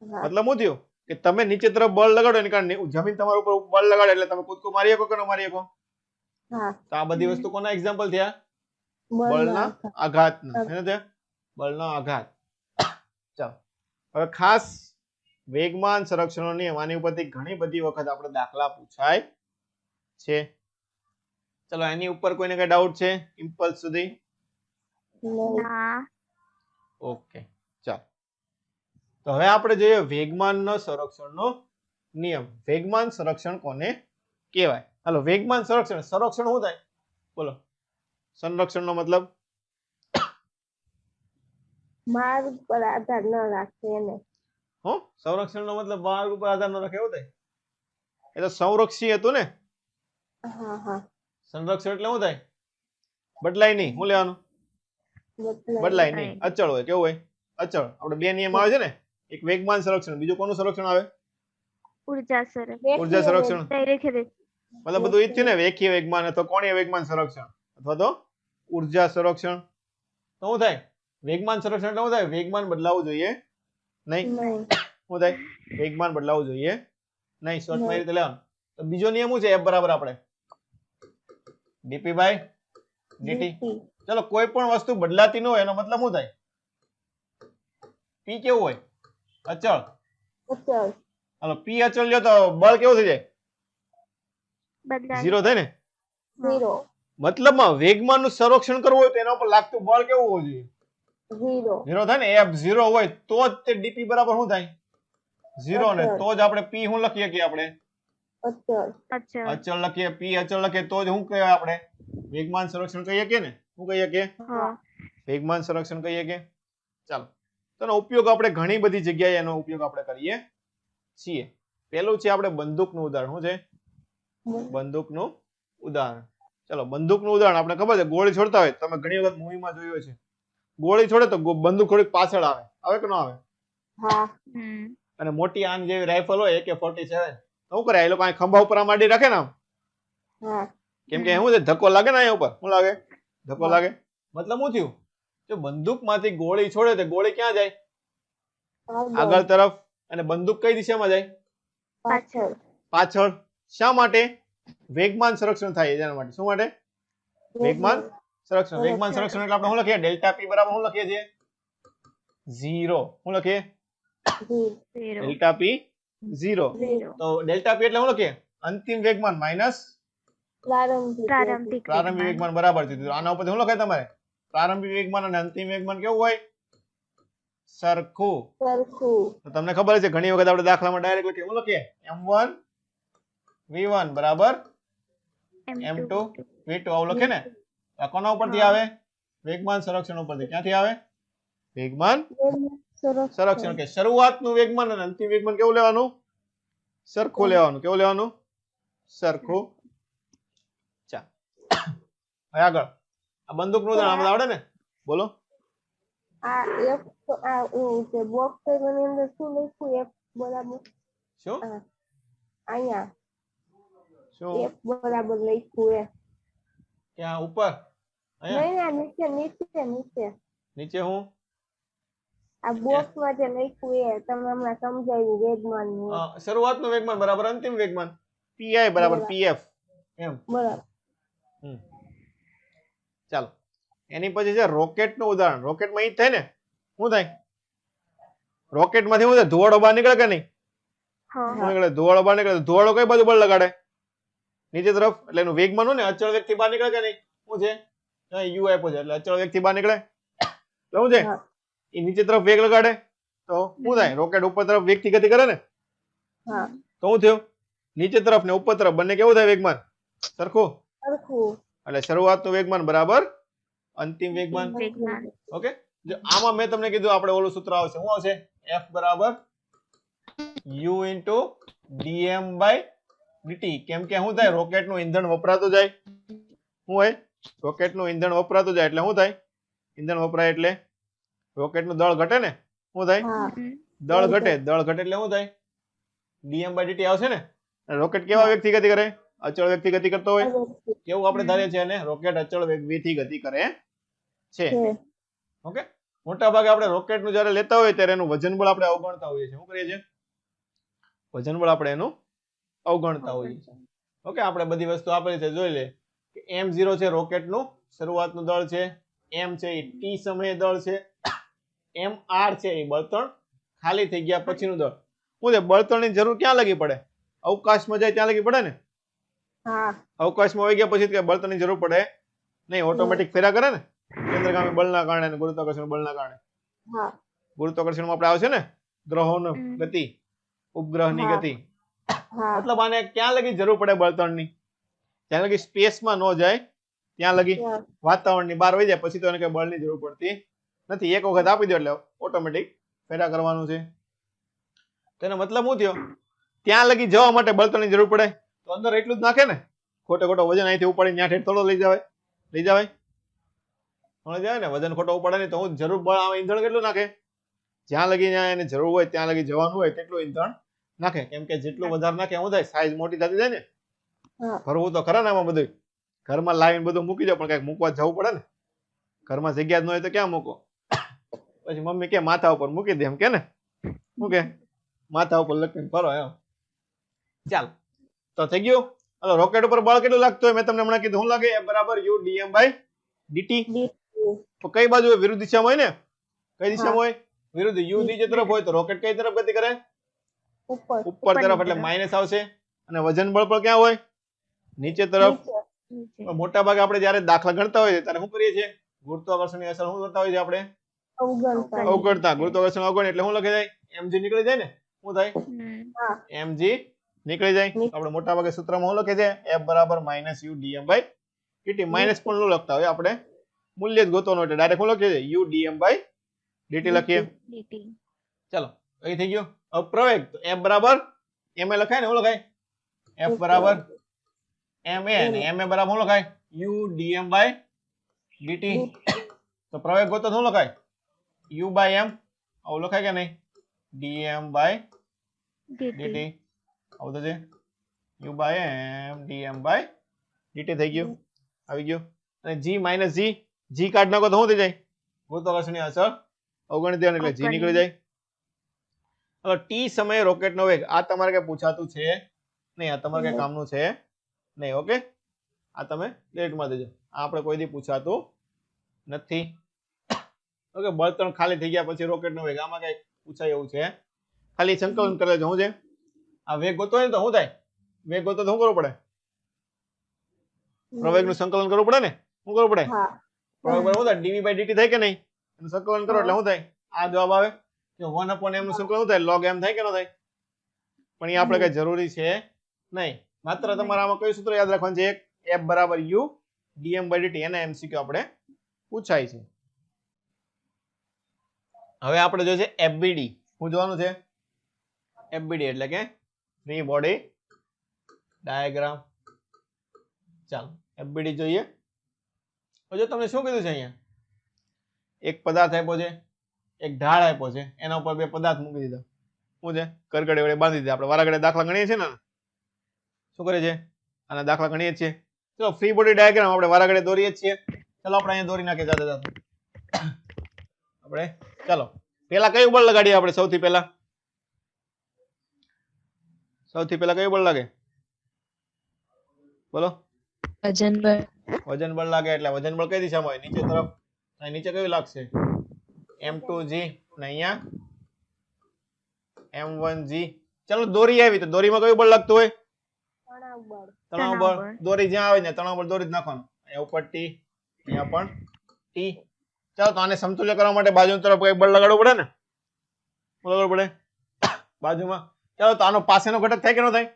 મતલબ શું થયું કે તમે નીચે તરફ બળ લગાડો એને કારણે જમીન તમારા ઉપર બળ લગાડે એટલે તમે કૂદકો મારી શકો કે ન મારી શકો? તો આ બધી વસ્તુ કોના એક્ઝામ્પલ થયા? બળના આઘાતના. એને થયા બળનો આઘાત. ચાલો હવે ખાસ વેગમાન સંરક્ષણનો નિયમ, આની ઉપરથી ઘણી બધી વખત આપણે દાખલા પૂછાય છે. ચલો એની ઉપર કોઈને કઈ ડાઉટ છે? ઇમ્પલ્સ સુધી? ના. ઓકે ચાલો. તો હવે આપણે જોઈએ વેગમાનનો સંરક્ષણનો નિયમ. વેગમાન સંરક્ષણ કોને કહેવાય? હાલો, વેગમાન સંરક્ષણ શું થાય? બોલો. સંરક્ષણનો મતલબ? માર્ગ પર આધાર ન રાખે એને. હો, સંરક્ષણનો મતલબ માર્ગ ઉપર આધાર ન રાખે એવું થાય? એ તો સંરક્ષી હતું ને. સંરક્ષણ એટલે શું થાય? બદલાય નહીં. શું લેવાનું? બદલાય નહીં, અચળ હોય. કેવું હોય? અચળ. આપણે બે નિયમ આવે છે ને, એક વેગમાન સંરક્ષણ, બીજું કોનું સંરક્ષણ આવે? ઉર્જા સંરક્ષણ. ઉર્જા સંરક્ષણ. ડાયરેક્ટ મતલબ બધું ઈ જ થયું ને, રેખીય વેગમાન અથવા કોણીય વેગમાન સંરક્ષણ અથવા તો ઉર્જા સંરક્ષણ. તો શું થાય? વેગમાન સંરક્ષણ એટલે શું થાય? વેગમાન બદલાવું જોઈએ નહીં. શું થાય? વેગમાન બદલાવું જોઈએ નહીં. શોર્ટમાં એ રીતે લેવાનું. તો બીજો નિયમ શું છે? F બરાબર આપણે dp બાય dt. ચલો, કોઈ પણ વસ્તુ બદલાતી ન હોય એનો મતલબ શું થાય? p કેવું હોય? અચળ. હાલો, p અચળ લ્યો તો બળ કેવું થઈ જાય? બદલાય. 0 થાય ને. મતલબમાં વેગમાનનું સંરક્ષણ કરવું હોય તો એના ઉપર લાગતું બળ કેવું હોવું જોઈએ? 0 થાય ને. F 0 હોય તો જ તે dp બરાબર શું થાય? 0 ને તો જ આપણે p શું લખીએ કે આપણે અચળ લખીએ. p અચળ લખીએ તો જ શું કહેવાય? આપણે વેગમાન સંરક્ષણ કહીએ કે ને. શું કહીએ કે? વેગમાન સંરક્ષણ કહીએ કે. ચાલો, તેનો ઉપયોગ આપણે ઘણી બધી જગ્યાએ એનો ઉપયોગ આપણે કરીએ છીએ. પહેલું છે આપણે બંદૂકનું ઉદાહરણ. શું છે? બંદૂકનું ઉદાહરણ. ચલો, બંદૂકનું ઉદાહરણ આપણે ખબર છે, ગોળી છોડતા હોય તમે ઘણી વખત મૂવીમાં જોયું છે. ગોળી છોડે તો બંદૂક થોડીક પાછળ આવે. આવે કે ન આવે? અને મોટી આન જેવી રાઇફલ હોય AK-47 તો શું કરે? એ લોકો અહીં ખંભા ઉપર આમ આડી રાખે ને આમ. કેમ કે શું છે? ધક્કો લાગે ને અહીંયા ઉપર. શું લાગે? ધક્કો લાગે. મતલબ શું થયું? જો બંદૂકમાંથી ગોળી છોડે તો ગોળી ક્યાં જાય? આગળ તરફ. અને બંદૂક કઈ દિશામાં જાય? પાછળ. શા માટે? વેગમાન સંરક્ષણ થાય એના માટે. શું માટે? વેગમાન સંરક્ષણ. વેગમાન સંરક્ષણ એટલે આપણે શું લખીએ? ડેલ્ટા p બરાબર શું લખીએ છીએ? 0. શું લખીએ? Delta p 0. તો ડેલ્ટા p એટલે શું લખીએ? અંતિમ વેગમાન માઈનસ પ્રારંભિક વેગમાન બરાબર છે. આના ઉપરથી શું લખાય તમારે? પ્રારંભિક વેગમાન અને અંતિમ વેગમાન કેવું હોય? સરખું. તો તમને ખબર છે ઘણી વખત આપણે દાખલામાં ડાયરેક્ટ લખીએ. શું લખીએ? m1 v1 બરાબર m2 v2 આવું લખે ને. આ કોના ઉપરથી આવે? વેગમાન સંરક્ષણ ઉપરથી. ક્યાંથી આવે? વેગમાન સંરક્ષણ. કે શરૂઆતનું વેગમાન અને અંતિમ વેગમાન કેવું લેવાનું? સરખું લેવાનું. કેવું લેવાનું? સરખું. ચાલ, હવે આગળ આ બંદૂકનું ઉદાહરણ આવડે ને? બોલો. શું? શું? ક્યાં ઉપર? નીચે હું? શરૂઆતનું વેગમાન બરાબર અંતિમ વેગમાન. pi બરાબર pf. એમ. ચાલો, એની પછી છે રોકેટનું ઉદાહરણ. રોકેટમાં ઈ જ થાય ને. શું થાય? રોકેટમાંથી શું થાય? ધુવાડો બહાર નીકળે કે નહીં? શું નીકળે? ધુવાડો બહાર નીકળે. ધુવાડો કઈ બાજુ બળ લગાડે? નીચે તરફ. એટલે એનું વેગમાન હોય ને અચળ વેગથી બહાર નીકળે કે નહીં? શું છે? u આપ્યો છે એટલે અચળ વેગથી બહાર નીકળે. શું છે? એ નીચે તરફ વેગ લગાડે તો શું થાય? રોકેટ ઉપર તરફ વેગથી ગતિ કરે ને. તો શું થયું? નીચે તરફ ને ઉપર તરફ બંને કેવું થાય વેગમાન? સરખું. સરખું એટલે શરૂઆતનું વેગમાન બરાબર અંતિમ વેગમાન. વેગમાન. ઓકે, જો આમાં મેં તમને કીધું આપણે ઓલું સૂત્ર આવશે. શું આવશે? F બરાબર u into dm by dt. કેમ કે શું થાય? રોકેટનું ઈંધણ વપરાતું જાય. શું હોય? રોકેટનું ઈંધણ વપરાતું જાય એટલે શું થાય? ઈંધણ વપરાય એટલે રોકેટનું દળ ઘટે ને. શું થાય? હા દળ ઘટે. દળ ઘટે એટલે શું થાય? dm by dt આવશે ને. અને રોકેટ કેવા વેગથી ગતિ કરે? અચળ વેગથી ગતિ કરતો હોય. કેવું આપણે ધારીએ છીએ અને રોકેટ અચળ વેગથી ગતિ કરે છે. ઓકે, મોટા ભાગે આપણે રોકેટનું જ્યારે લેતા હોય ત્યારે એનું વજન બળ આપણે અવગણતા હોઈએ છીએ. શું કરીએ છીએ? વજન બળ આપણે એનું અવગણતા હોઈએ છીએ. ઓકે, આપણે બધી વસ્તુ આપેલી છે જોઈ લે કે m0 છે રોકેટનું શરૂઆતનું દળ છે, m છે એ t સમયે દળ છે, mr છે એ બળતણ ખાલી થઈ ગયા પછીનું દળ. શું છે? બળતણની જરૂર ક્યાં લગી પડે? અવકાશમાં જાય ત્યાં લગી પડે ને. હા અવકાશમાં આવી ગયા પછી કે બળતણની જરૂર પડે નહીં, ઓટોમેટિક ફેરા કરે ને કેન્દ્રગામી બળના કારણે અને ગુરુત્વાકર્ષણ બળના કારણે. હા ગુરુત્વાકર્ષણમાં આપણે આવશે ને ગ્રહોની ગતિ, ઉપગ્રહની હા. ગતિ. હા મતલબ આને ક્યાં લગી જરૂર પડે બળતણની? જ્યાં લગી સ્પેસમાં ન જાય ત્યાં લગી, ત્યાં. વાતાવરણની બહાર વહી જાય પછી તો એને કઈ બળની જરૂર પડતી નથી. એક વખત આપી દો એટલે ઓટોમેટિક ફેરા કરવાનું છે. તેનો મતલબ શું થયો? ત્યાં લગી જવા માટે બળતણની જરૂર પડે તો અંદર એટલું જ નાખે ને. ખોટો વજન અહીંથી ઉપાડી ત્યાં ઠેઠ થોડો લઈ જવાય? લઈ જવાય ને. વજન ખોટો ઉપાડે નહીં તો હું જરૂર બળ આવે ઈંધણ કેટલું નાખે? જ્યાં લગી ત્યાં એને જરૂર હોય ત્યાં લગી જવાનું હોય તેટલું ઈંધણ નાખે. કેમ કે જેટલું વધારે નાખે શું થાય? સાઈઝ મોટી થતી જાય ને. હા ફરવું તો ખરા ને આમાં બધું. ઘરમાં લાવીને બધું મૂકી દો પણ કઈક મૂકવા જવું પડે ને. ઘરમાં જગ્યા જ ન હોય તો ક્યાં મૂકો? પછી મમ્મી કે માથા ઉપર મૂકી દે એમ કે ને. શું કે? માથા ઉપર લખીને ફરો એમ. ચાલ તો થઈ ગયું. હલો, રોકેટ ઉપર બળ કેટલું લાગતું હોય મેં તમને હમણાં કીધું. શું લાગે? F બરાબર u dm by dt. તો કઈ બાજુ હોય? વિરુદ્ધ દિશામાં હોય ને. કઈ દિશામાં હોય? વિરુદ્ધ. u નીચે તરફ હોય તો રોકેટ કઈ તરફ ગતિ કરે? ઉપર ઉપર તરફ એટલે માઇનસ આવશે. અને વજન બળ પર ક્યાં હોય? નીચે તરફ. નીચે. મોટા ભાગે આપણે જયારે દાખલા ગણતા હોઈએ ત્યારે શું કરીએ છીએ? ગુરુત્વાકર્ષણની અસર શું કરતા હોઈએ આપણે? અવગણતા અવગણતા. ગુરુત્વાકર્ષણ અવગણ એટલે શું લખી જાય? mg નીકળી જાય ને. શું થાય? હા mg નીકળી જાય. આપણે મોટા ભાગે સૂત્રમાં શું લખે છે? F બરાબર -u dm by dt. Minus પણ ન લખતા હોય આપણે, મૂલ્ય જ ગોતવાનું એટલે ડાયરેક્ટ શું લખીએ છીએ? u dm by dt લખીએ. ચાલો, અહીં થઈ ગયું. હવે પ્રવેગ તો F બરાબર ma લખાય ને. શું લખાય? F બરાબર ma અને ma બરાબર શું લખાય? u dm by dt. તો પ્રવેગ ગોતો શું લખાય? u by m આવું લખાય કે નહીં? dm by dt આવું તો છે. u by m dm by dt થઈ ગયું. આવી ગયું. અને g માઇનસ g કાઢ નાખો તો શું થઈ જાય? ગુરુત્વાકર્ષણની અસર અવગણી દેવાની એટલે g નીકળી જાય. હવે t સમયે રોકેટનો વેગ. આ તમારે કઈ પૂછાતું છે નહીં. આ તમારે કઈ કામનું છે નહીં. ઓકે, આ તમે ડેટમાં દેજો. આ આપણે કોઈ દી પૂછાતું નથી. ઓકે, બળતણ ખાલી થઈ ગયા પછી રોકેટનો વેગ. આમાં કઈ પૂછાય એવું છે? ખાલી સંકલન કરે છે. શું છે? આ વેગ ગોતો હોય ને તો શું થાય? વેગ ગોતો તો શું કરવું પડે? પ્રવેગનું સંકલન કરવું પડે ને. શું કરવું પડે? હા પ્રવેગ બરાબર શું થાય? dv by dt થાય કે નહીં? એનું સંકલન કરો એટલે શું થાય? આ જવાબ આવે. જો 1/m નું સંકલન શું થાય? log m થાય કે ન થાય? પણ એ આપણે કઈ જરૂરી છે નહીં. માત્ર તમારે આમાં કયું સૂત્ર યાદ રાખવાનું છે? એક F બરાબર u dm by dt. એના MCQ આપણે પૂછાય છે. હવે આપણે જોઈએ છે FBD. શું જોવાનું છે? FBD એટલે કે ફ્રી બોડી ડાયાગ્રામ. ચાલો FBD જોઈએ. જો તમને શું કીધું છે અહીંયા? એક પદાર્થ આપ્યો છે, એક ઢાળ આપ્યો છે, એના ઉપર બે પદાર્થ મૂકી દીધા. શું છે? કરકડે વડે બાંધી દીધા. આપણે વારાઘડે દાખલા ગણીએ છીએ ને. શું કરે છે? આના દાખલા ગણીએ છીએ. ચલો, ફ્રી બોડી ડાયાગ્રામ આપણે વારાઘડે દોરીએ છીએ. ચલો આપણે અહીંયા દોરી નાખીએ જાતે જાતે. આપણે ચાલો પેલા કયું બળ લગાડીએ? આપણે સૌથી પહેલા કયું બળ લાગે? બોલો. વજન બળ. વજન બળ લાગે એટલે વજન બળ કઈ દિશામાં હોય? નીચે તરફ. અહીં નીચે કયું લાગશે? m2g અને અહીંયા m1g. ચલો દોરી આવી તો દોરીમાં કયું બળ લાગતું હોય? તણાવ બળ. તણાવ બળ. દોરી જ્યાં આવે ને તણાવ બળ દોરી જ નાખવાનું. અહીંયા ઉપર t, અહીંયા પણ t. ચાલો તો આને સમતુલ્ય કરવા માટે બાજુ તરફ કઈ બળ લગાડવું પડે ને. લગાડવું પડે બાજુમાં. ચાલો તો આનો પાસેનો ઘટક થાય કે ન થાય?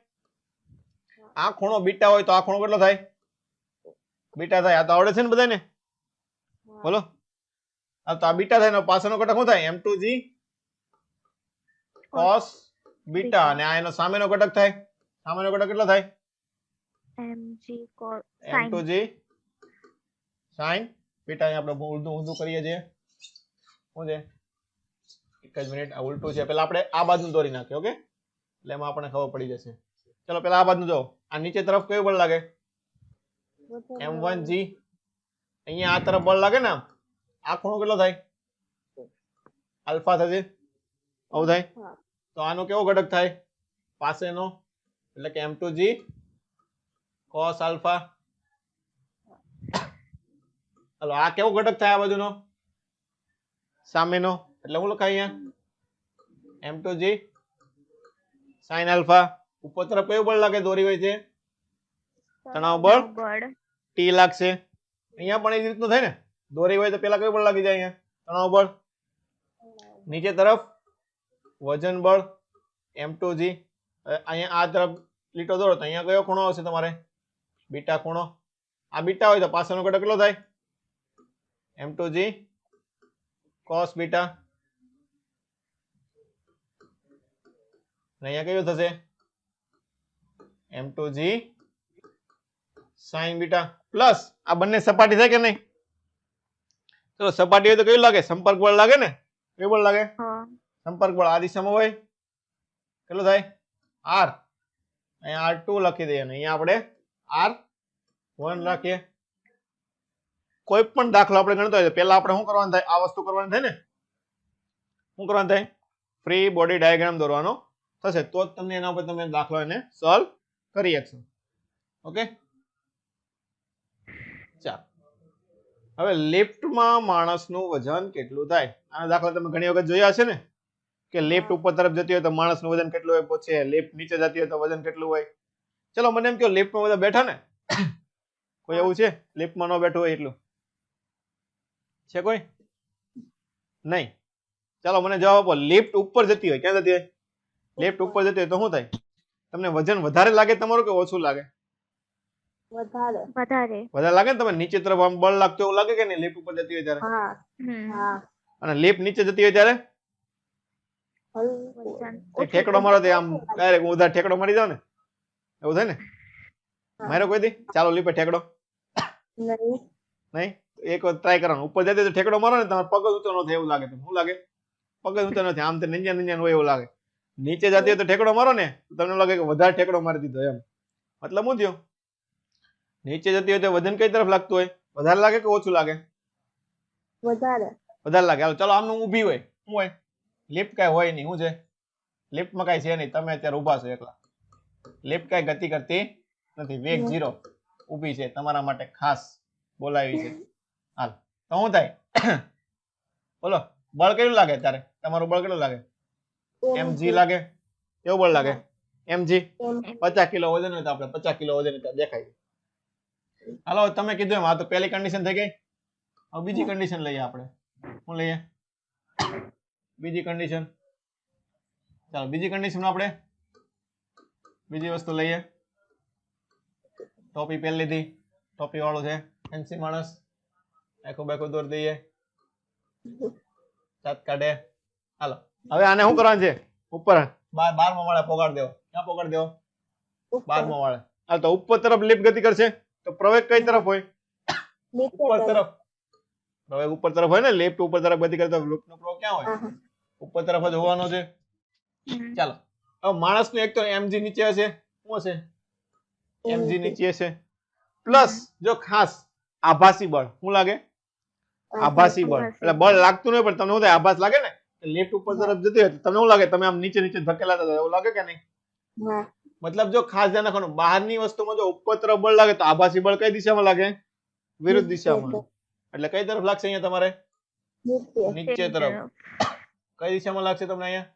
આ ખૂણો બીટા હોય તો આ ખૂણો કેટલો થાય? બીટા થાય. આ તો આવડે છે ને બધાને? બોલો. આ તો આ બીટા થાય, પાછળનો ઘટક શું થાય? m2g cos beta. અને આ એનો સામેનો ઘટક થાય. સામેનો ઘટક કેટલો થાય? mg cos m2g sin beta. અહીં આપણે ઊંધું કરીએ છીએ. શું છે? એક જ મિનિટ, આ ઉલટું છે. પેલા આપણે આ બાજુ દોરી નાખીએ. ઓકે, એટલે એમાં આપણને ખબર પડી જશે. ચલો પેલા આ બાજુ જો. આ નીચે તરફ કયું બળ લાગે? m1g. અહીંયા આ તરફ બળ લાગે ને, આ ખૂણો કેટલો થાય? આલ્ફા થશે. આવું થાય. તો આનો કેવો ઘટક થાય? પાસેનો, એટલે કે m2g cos આલ્ફા. હાલો, આ કેવો ઘટક થાય? આ બાજુનો સામેનો, એટલે હું લખાય અહીંયા m2g sin આલ્ફા. ઉપર તરફ કયું બળ લાગે? દોરી હોય છે તણાવ બળ T લાગશે. અહીંયા પણ એ રીતનું થાય ને, દોરી હોય તો પેલા કયું બળ લાગી જાય? અહીંયા તણાવ બળ. નીચે તરફ વજન બળ m2g. અહીંયા આ તરફ લીટો દોરો તો અહીંયા કયો ખૂણો આવશે તમારે? બીટા ખૂણો. આ બીટા હોય તો પાછળનો ઘટક કેટલો થાય? m2g cos beta. અને અહીંયા કયું થશે? m2g sin beta. પ્લસ આ બંને સપાટી થાય કે નહીં? ચલો સપાટી હોય તો કયું લાગે? સંપર્ક બળ લાગે ને. કયું બળ લાગે? સંપર્ક બળ. આ દિશામાં હોય કેટલું થાય? r. અહીંયા r2 લખી દઈએ અને અહીંયા આપણે r1 રાખીએ. કોઈ પણ દાખલો આપણે ગણતો હોય તો પહેલા આપણે શું કરવાનું થાય? આ વસ્તુ કરવાની થાય ને. શું કરવાનું થાય? ફ્રી બોડી ડાયાગ્રામ દોરવાનો થશે, તો જ તમને એના ઉપર તમે દાખલો એને સોલ્વ કરી શકશો. ઓકે, ચાલો હવે લિફ્ટમાં માણસનું વજન કેટલું થાય? આના દાખલા તમે ઘણી વખત જોયા હશે ને, કે લિફ્ટ ઉપર તરફ જતી હોય તો માણસનું વજન કેટલું હોય પૂછે, લિફ્ટ નીચે જતી હોય તો વજન કેટલું હોય. ચલો મને એમ કહો, લિફ્ટમાં બધા બેઠા ને, કોઈ એવું છે લિફ્ટમાં ન બેઠું હોય એટલું? છે કોઈ? નહીં. ચાલો મને જવાબ આપો. લિફ્ટ ઉપર જતી હોય, ક્યાં જતી હોય? લિફ્ટ ઉપર જતી હોય તો શું થાય? તમને વજન વધારે લાગે તમારું કે ઓછું લાગે? વધારે. વધારે લાગે ને. તમે નીચે તરફ આમ બળ લાગતું એવું લાગે કે નહીં લિફ્ટ ઉપર જતી હોય ત્યારે? અને લિફ્ટ નીચે જતી હોય ત્યારે ઠેકડો મારો તો આમ ડાયરેક્ટ ઉધાર ઠેકડો મારી જાવ ને, એવું થાય ને? મારો કોઈ દી? ચાલો લિફ્ટ ઠેકડો નહીં. એક વાર ટ્રાય કરવાનો. ઉપર જતી તો ઠેકડો મારો ને, તમારો પગ ઊંચો ન થાય એવું લાગે. શું લાગે? પગ ઊંચો ન થાય, આમ તો નીચે હોય એવું લાગે. નીચે જતી હોય તો ઠેકડો મારો ને, તમને લાગે કે વધારે ઠેકડો મારી દીધો એમ. મતલબ શું થયો? નીચે જતી હોય તો વજન કઈ તરફ લાગતું હોય? વધારે લાગે કે ઓછું લાગે? વધારે લાગે. હાલો ચાલો આમનું ઊભી હોય, શું હોય? લિફ્ટ કઈ હોય નહીં. શું છે? લિફ્ટમાં કઈ છે નહીં. તમે અત્યારે ઊભા છો એકલા. લિફ્ટ કઈ ગતિ કરતી નથી. વેગ 0. ઊભી છે, તમારા માટે ખાસ બોલાવી છે. હાલ તો શું થાય? બોલો, બળ કેટલું લાગે ત્યારે? તમારું બળ કેટલું લાગે? mg લાગે. કેવું બળ લાગે? mg. 50 કિલો વજન હોય તો આપણે 50 કિલો વજન દેખાય. હાલો તમે કીધું એમ, આ તો પહેલી કન્ડિશન થઈ ગઈ. હવે બીજી કન્ડિશન લઈએ આપણે. શું લઈએ? બીજી કન્ડિશન. ચાલો બીજી કન્ડિશન આપણે બીજી વસ્તુ લઈએ. ટોપી પહેરી લીધી. ટોપી વાળો છે ફેન્સી માણસ. આખું બાખું દોરી દઈએ. દાંત કાઢે. હાલો હવે આને શું કરવાનું છે? ઉપર 12મા માળે પોગાડ દેવો. ક્યાં પોગાડ દેવો? 12મા માળે. હાલ તો ઉપર તરફ લિફ્ટ ગતિ કરશે તો પ્રવેગ કઈ તરફ હોય? ઉપર તરફ. પ્રવેગ ઉપર તરફ હોય ને. લિફ્ટ ઉપર તરફ ગતિ કરતા લિફ્ટનો પ્રવેગ ક્યાં હોય? ઉપર તરફ જ હોવાનો છે. ચાલો હવે માણસનું એક તો mg નીચે હશે. શું હશે? mg નીચે હશે. પ્લસ જો ખાસ આભાસી બળ. શું લાગે? આભાસી બળ. એટલે બળ લાગતું નહીં પણ તમને શું થાય? આભાસ લાગે ને. લિફ્ટ ઉપર તરફ જતી હોય તમને શું લાગે? તમે આમ નીચે નીચે ધકેલા થતા એવું લાગે કે નહીં? મતલબ જો ખાસ ધ્યાન રાખવાનું, બહારની વસ્તુમાં જો ઉપર તરફ બળ લાગે તો આભાસી બળ કઈ દિશામાં લાગે? વિરુદ્ધ દિશામાં. એટલે કઈ તરફ લાગશે અહીંયા તમારે? નીચે તરફ. કઈ દિશામાં લાગશે તમને અહીંયા?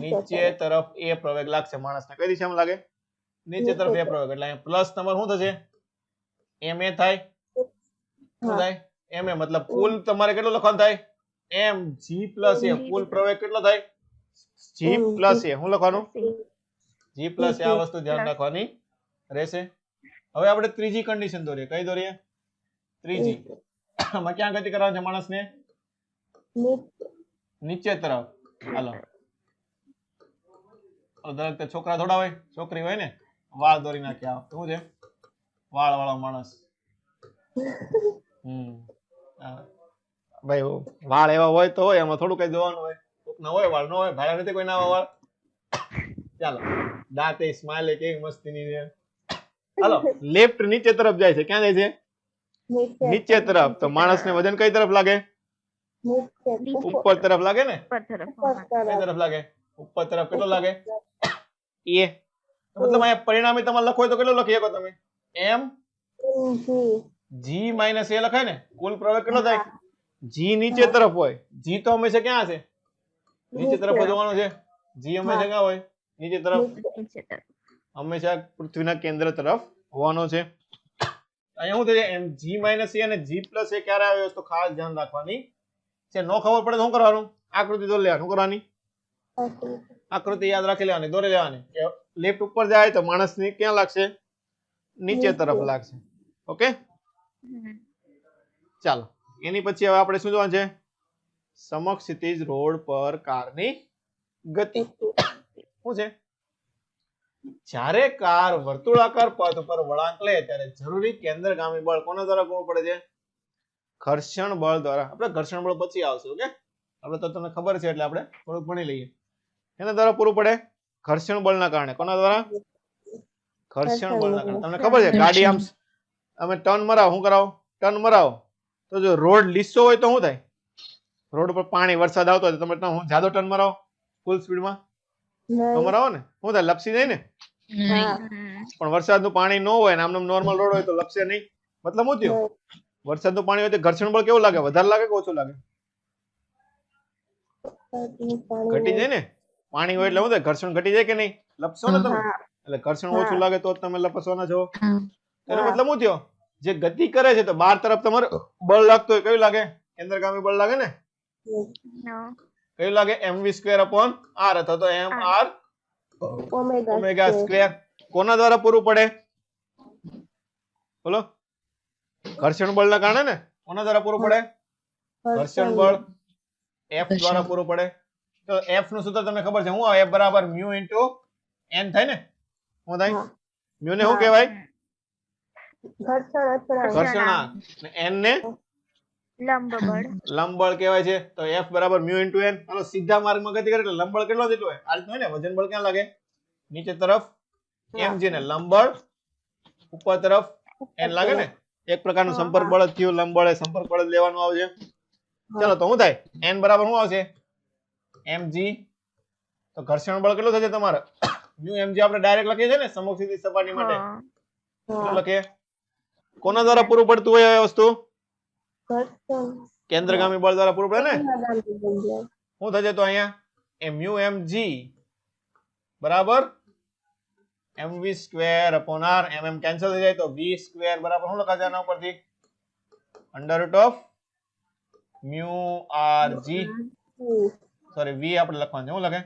નીચે તરફ એ પ્રવેગ લાગશે માણસને. કઈ દિશામાં લાગે? નીચે તરફ એ પ્રવેગ. એટલે અહીંયા પ્લસ તમારે શું થશે? ma થાય. શું થાય? ma મતલબ કુલ તમારે કેટલું લખવાનું થાય? mg plus a. કુલ પ્રવેગ કેટલો થાય? g plus a. શું લખવાનું? g plus a. આ વસ્તુ ધ્યાન રાખવાની રહેશે. હવે આપણે ત્રીજી કન્ડિશન દોરીએ. કઈ દોરીએ? ત્રીજી. આમાં ક્યાં ગતિ કરવાની છે માણસને? નીચે. નીચે તરફ. હાલો. દરેક તે છોકરા થોડા હોય, છોકરી હોય ને. વાળ દોરી નાખ્યા. શું છે? વાળ વાળો માણસ. ભાઈ વાળ એવા હોય તો હોય, એમાં થોડું કઈ જોવાનું હોય. કોકના હોય વાળ, ન હોય. ભાડા નથી કોઈ ના વાળ. ચાલો, દાંતે સ્માઈલ કેવી મસ્તીની છે. હાલો, લેફ્ટ નીચે તરફ જાય છે. ક્યાં જાય છે? નીચે તરફ. તો માણસને વજન કઈ તરફ લાગે? ઉપર તરફ લાગે ને? ઉપર તરફ. કઈ તરફ લાગે? ઉપર તરફ. કેટલો લાગે? એ. મતલબ અહીંયા પરિણામી તમારે લખો હોય તો કેટલો લખી શકો તમે? એમ જી માઇનસ એ લખાય ને? કુલ પ્રવેગ કેટલો થાય? જી નીચે તરફ હોય. જી તો હંમેશા ક્યાં હશે? નીચે તરફ જોવાનું છે. જી હંમેશા ક્યાં હોય? નીચે તરફ. હંમેશા પૃથ્વીના કેન્દ્ર તરફ હોવાનો છે. અહીંયા શું થશે? એમ જી માઇનસ એ અને જી પ્લસ એ ક્યારે આવે તો ખાસ ધ્યાન રાખવાની છે. નો ખબર પડે તો શું કરવાનું? આકૃતિ દોરી લેવાની. શું કરવાની? આકૃતિ યાદ રાખી લેવાની, દોરી લેવાની. લેફ્ટ ઉપર જાય તો માણસની ક્યાં લાગશે? નીચે તરફ લાગશે. ઓકે, ચાલો. એની પછી હવે આપણે શું જોવાનું છે? સમક્ષિતિજ રોડ પર કારની ગતિ. શું છે? જ્યારે કાર વર્તુળાકાર પથ પર વળાંક લે ત્યારે જરૂરી કેન્દ્રગામી બળ કોના દ્વારા પૂરું પડે છે? ઘર્ષણ બળ દ્વારા. આપણે ઘર્ષણ બળ પછી આવશે. ઓકે, આપણે તો તમને ખબર છે એટલે આપણે થોડુંક ભણી લઈએ. એના દ્વારા પૂરું પડે ઘર્ષણ બળના કારણે. કોના દ્વારા? ઘર્ષણ બળના કારણે. તમને ખબર છે ગાડી આમ અમે ટર્ન મરાવો, શું કરાવો? ટર્ન મરાવો તો જો રોડ લીસો હોય તો શું થાય? રોડ પર પાણી વરસાદ આવતો હોય તો તમે હું જાદો ટર્ન મરાવો ફૂલ સ્પીડમાં તો મરાવો ને, શું થાય? લપસી જાય ને. પણ વરસાદનું પાણી ન હોય ને આમ નોર્મલ રોડ હોય તો લપસે નહીં. મતલબ શું થયું? વરસાદનું પાણી હોય તો ઘર્ષણ બળ કેવું લાગે? વધારે લાગે કે ઓછું લાગે? ઘટી જાય ને. પાણી હોય એટલે શું થાય? ઘર્ષણ ઘટી જાય કે નહીં? લપસો ને તમે, એટલે ઘર્ષણ ઓછું લાગે તો તમે લપસવાના છો. એનો મતલબ શું થયો? જે ગતિ કરે છે તો બાર તરફ તમારે બળ લાગતું હોય, કયું લાગે? કેન્દ્રગામી બળ લાગે ને. કયું લાગે? mv²/r અથવા તો mr ઓમેગા સ્ક્વેર. કોના દ્વારા પૂરું પડે? બોલો. ઘર્ષણ બળના કારણે ને. કોના દ્વારા પૂરું પડે? ઘર્ષણ બળ F દ્વારા પૂરું પડે. તો F નું સૂત્ર તમને ખબર છે શું આવે? F બરાબર મ્યુ ઇન્ટુ n થાય ને. શું થાય? મ્યુ ને શું કહેવાય? ઘર્ષણાંક. n ને લંબ બળ. લંબ બળ કહેવાય છે. તો F બરાબર મ્યુ ઇન્ટુ n. હાલો, સીધા માર્ગમાં ગતિ કરે એટલે લંબ બળ કેટલો થતું હોય? આ રીતનું હોય ને. વજન બળ ક્યાં લાગે? નીચે તરફ mg ને લંબ બળ ઉપર તરફ n લાગે ને. એક પ્રકારનું સંપર્ક બળ જ થયું. લંબ બળ એ સંપર્ક બળ જ લેવાનું આવશે. ચલો, તો શું થાય? n બરાબર શું આવશે? mg. તો ઘર્ષણ બળ કેટલું થશે તમારે? મ્યુ mg આપણે ડાયરેક્ટ લખીએ છીએ ને સમક્ષિતિજ સપાટી માટે. કેટલું લખીએ? કોના દ્વારા પૂરું પડતું હોય આ વસ્તુ? કેન્દ્રગામી બળ દ્વારા પૂરું પડે ને. શું થશે તો અહીંયા મ્યુ mg બરાબર mv²/r. mm કેન્સલ થઈ જાય તો v² બરાબર શું લખાશે આના ઉપરથી? √ મ્યુ rg. સોરી, v આપણે લખવાનું છે. શું લખે?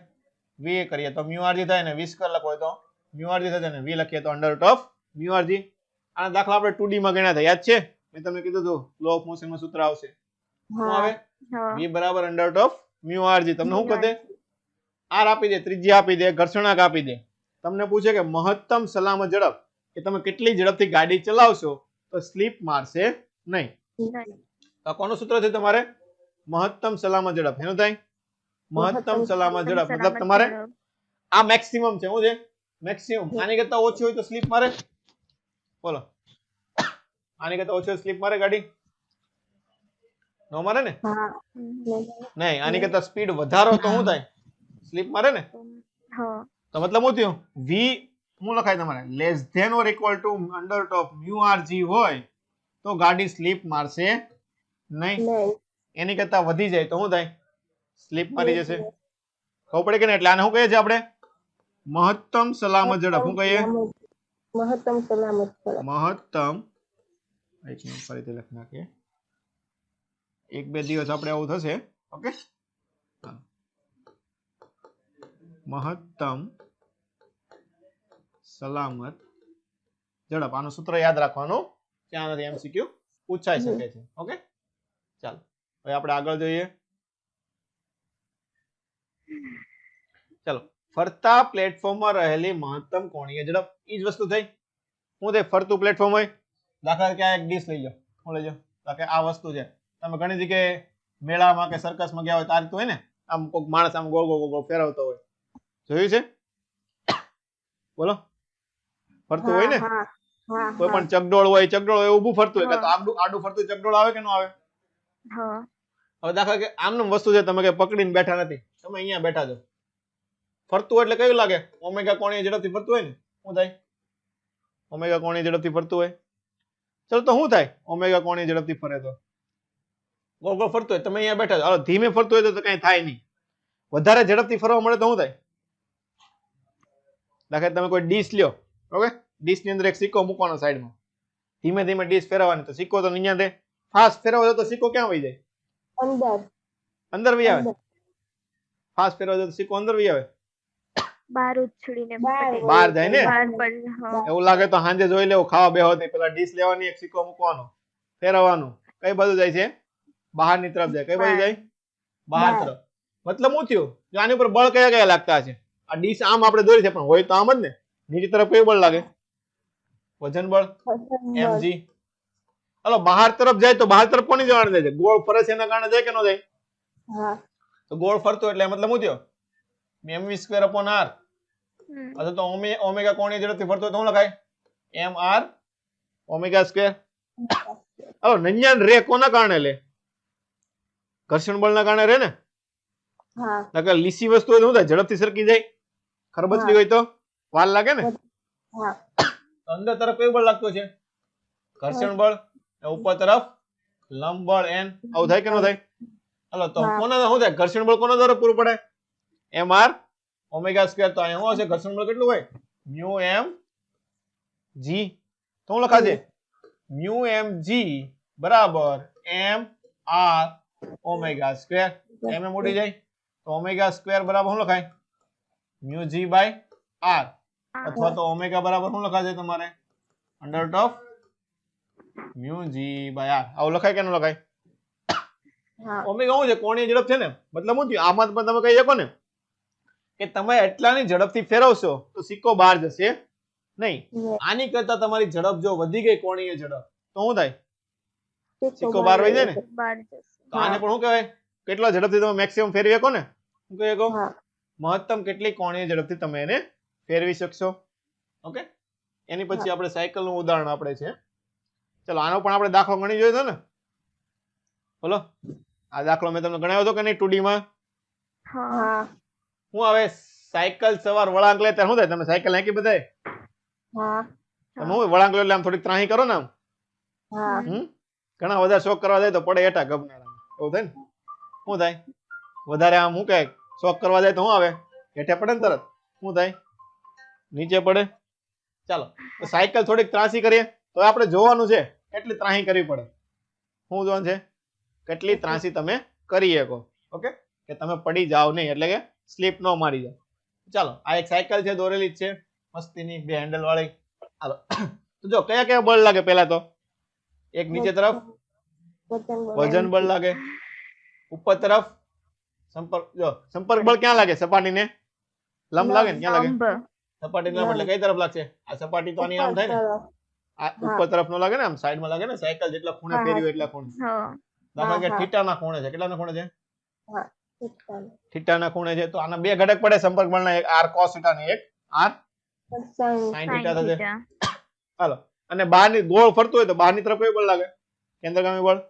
v કરીએ તો મ્યુ rg થાય ને v² લખો હોય તો મ્યુ rg થશે ને v લખીએ તો √ મ્યુ rg. આના દાખલા આપણે 2D માં ગણ્યા હતા, યાદ છે? મેં તમને કીધું હતું લો ઓફ મોશન માં સૂત્ર આવશે. શું આવે? v બરાબર √ મ્યુ rg. તમને શું કહે? r આપી દે, ત્રિજ્યા આપી દે, ઘર્ષણાંક આપી દે. તમને પૂછે કે મહત્તમ સલામત ઝડપ, કે તમે કેટલી ઝડપથી ગાડી ચલાવશો તો સ્લીપ મારશે નહીં. તો કોનું સૂત્ર છે તમારે? મહત્તમ સલામત ઝડપ. એનું થાય મહત્તમ સલામત ઝડપ. મતલબ તમારે આ મેક્સિમમ છે. શું છે? મેક્સિમમ. આની કરતા ઓછી હોય તો સ્લીપ મારે? બોલો. આની કરતા ઓછી સ્લીપ મારે ગાડી? નો મારે ને. નહીં, આની કરતા સ્પીડ વધારો તો શું થાય? સ્લીપ મારે ને. તો મતલબ શું થયું? v શું લખાય તમારે? Less than or equal to √ mu rg હોય તો ગાડી સ્લીપ મારશે નહીં. એની કરતા વધી જાય તો શું થાય? સ્લીપ મારી જશે. ખબર પડે કે નહીં? એટલે આને શું કહીએ છીએ આપણે? મહત્તમ સલામત ઝડપ. શું કહીએ? મહત્તમ સલામત ઝડપ. મહત્તમ. એક મિનિટ ફરીથી લખી નાખીએ. 1-2 દિવસ આપણે આવું થશે. ઓકે, મહત્તમ સલામત ઝડપ. આનું સૂત્ર યાદ રાખવાનું, ત્યાંથી એમસીક્યુ પૂછાઈ શકે છે. ઓકે, ચાલો હવે આપણે આગળ જોઈએ. ચાલો, ફરતા પ્લેટફોર્મમાં રહેલી મહત્તમ કોણીય ઝડપ. ઈ જ વસ્તુ થઈ. શું થાય? ફરતું પ્લેટફોર્મ હોય, દાખલા તરીકે આ એક ડીશ લઈ લો. શું લઈ લો? કે આ વસ્તુ છે. તમે ઘણી જગ્યાએ મેળામાં કે સર્કસમાં ગયા હોય તો આ રીત હોય ને, આમ કોઈક માણસ આમ ગોળ ગોળ ગોળ ફેરવતો હોય, જોયું છે? બોલો, ફરતું હોય ને, કોઈ પણ ચકડોળ હોય, ચકડોળ હોય ઊભું ફરતું હોય, તો આડું ફરતું ચકડોળ આવે કે ન આવે? હા. હવે દાખલા કે આમનું વસ્તુ છે, તમે કે પકડીને બેઠા નથી, તમે અહીંયા બેઠા છો, ફરતું એટલે કયું લાગે? ઓમેગા કોણીય ઝડપથી ફરતું હોય ને, શું થાય? ઓમેગા કોણીય ઝડપથી ફરતું હોય. ચલો તો શું થાય? ઓમેગા કોણીય ઝડપથી ફરે તો ગોળ ગોળ ફરતું હોય, તમે અહીંયા બેઠા છો. ધીમે ફરતું હોય તો કઈ થાય નહીં. વધારે ઝડપથી ફરવા મળે તો શું થાય? દાખલા તમે કોઈ ડીશ લ્યો, ઓકે, ડીશ ની અંદર એક સિક્કો મૂકવાનો સાઈડમાં, ધીમે ધીમે ડીશ ફેરવવાની, તો સિક્કો તો અહીંયા દે. ફાસ્ટ ફેરવો તો સિક્કો ક્યાં વહી જાય? અંદર વહી આવે. ફાસ્ટ ફેરવો તો સિક્કો અંદર વહી આવે, બહાર ઉછળીને બહાર જાય ને. બહાર પણ હા. એવું લાગે તો સાંજે જોઈ લેવું, ખાવા બેહો તે પેલા ડીશ લેવાની, એક સિક્કો મૂકવાનો, ફેરવવાનું, કઈ બાજુ જાય છે? બહારની તરફ જાય. કઈ બાજુ જાય? બહાર તરફ. મતલબ શું થયું? કે આની ઉપર બળ કયા કયા લાગતા છે? આ ડીશ આમ આપણે દોરી છે, પણ હોય તો આમ જ ને. નીચે તરફ કયું બળ લાગે? વજન બળ, mg. હાલો, બહાર તરફ જાય તો બહાર તરફ કોની જવાનું જાય છે? ગોળ ફરે છે એના કારણે જાય કે ન જાય? તો ગોળ ફરતો એટલે મતલબ શું થયો? mv²/r. અથવા તો ઓમેગા કોણીય ઝડપથી ફરતો તો શું લખાય? mr ઓમેગા². હાલો, નંજાન રે કોના કારણે લે? ઘર્ષણ બળના કારણે રે ને. નકર લીસી વસ્તુ હોય તો શું થાય? ઝડપથી સરકી જાય. ખરબચડી હોય તો વાર લાગે ને. તો અંદર તરફ કયું બળ લાગતું છે? ઘર્ષણ બળ. ઉપર તરફ લંબ બળ n. આવું થાય કે ન થાય? હાલો, તો કોના શું થાય? ઘર્ષણ બળ કોના દ્વારા પૂરું પડે? mr ઓમેગા². તો અહીંયા શું હશે? ઘર્ષણ બળ કેટલું હોય? μmg. તો શું લખાશે? μmg બરાબર mr ઓમેગા². mm ઉડી જાય તો ઓમેગા² બરાબર શું લખાય? μg/r. અથવા તો ઓમેગા બરાબર શું લખાશે તમારે? √ μg/r. આવું લખાય કે ન લખાય? ઓમેગા શું છે? કોણીય ઝડપ છે ને. મતલબ શું થયું? આમાં પણ તમે કહી શકો ને કે તમે એટલાની ઝડપથી ફેરવશો તો સિક્કો બહાર જશે નહીં. આની કરતા તમારી ઝડપ જો વધી ગઈ, કોણીય ઝડપ, તો શું થાય? સિક્કો બહાર વહી જાય ને. તો આને પણ શું કહેવાય? કેટલા ઝડપથી તમે મેક્સિમમ ફેરવી શકો ને, શું કહી શકો? મહત્તમ કેટલી કોણીય ઝડપથી તમે એને ફેરવી શકશો. ઓકે, એની પછી આપણે સાયકલ નું ઉદાહરણ આપણે છે. ચલો, આનો પણ આપણે દાખલો ગણી જોયો હતો ને. બોલો, આ દાખલો મેં તમને ગણાવ્યો હતો કે નહીં 2D માં? શું આવે? સાયકલ સવાર વળાંક લે ત્યારે શું થાય? તમે સાયકલ હાંકી બધાય? તમે હું વળાંક લો એટલે આમ થોડીક ત્રાહી કરો ને આમ. ઘણા વધારે શોખ કરવા જાય તો પડે એટા ગબનારા, એવું થાય ને. શું થાય? વધારે આમ શું કહે શોખ કરવા જાય તો શું આવે? હેઠે પડે ને તરત. શું થાય? નીચે પડે. ચાલો, તો સાયકલ થોડીક ત્રાસી કરીએ તો આપણે જોવાનું છે કેટલી ત્રાહી કરવી પડે. શું જોવાનું છે? કેટલી ત્રાસી તમે કરી શકો. ઓકે, કે તમે પડી જાઓ નહીં, એટલે કે સ્લીપ ન મારી જાઓ. ચાલો, આ એક સાયકલ છે, દોરેલી જ છે, મસ્તીની, 2 હેન્ડલ વાળી. હાલો, તો જો કયા કયા બળ લાગે? પહેલા તો એક નીચે તરફ વજન બળ લાગે. ઉપર તરફ સંપર્ક બળ ક્યાં લાગે? સપાટીને લંબ લાગે ને. ક્યાં લાગે? સપાટીને લંબ. એટલે કઈ તરફ લાગશે? આ સપાટી તો આની આમ થાય ને. આ ઉપર તરફ નો લાગે ને, આમ સાઈડમાં લાગે ને. સાયકલ જેટલા ખૂણે ફેરવી એટલા ખૂણે. દાખલા કે થીટાના ખૂણે છે. કેટલાના ખૂણે છે? થીટાના ખૂણે છે. તો આના 2 ઘટક પડે સંપર્ક બળના, એક r cos θ ને એક r sin θ થશે. હાલો, અને બહારની ગોળ ફરતું હોય તો બહારની તરફ કયું બળ લાગે? કેન્દ્રગામી બળ.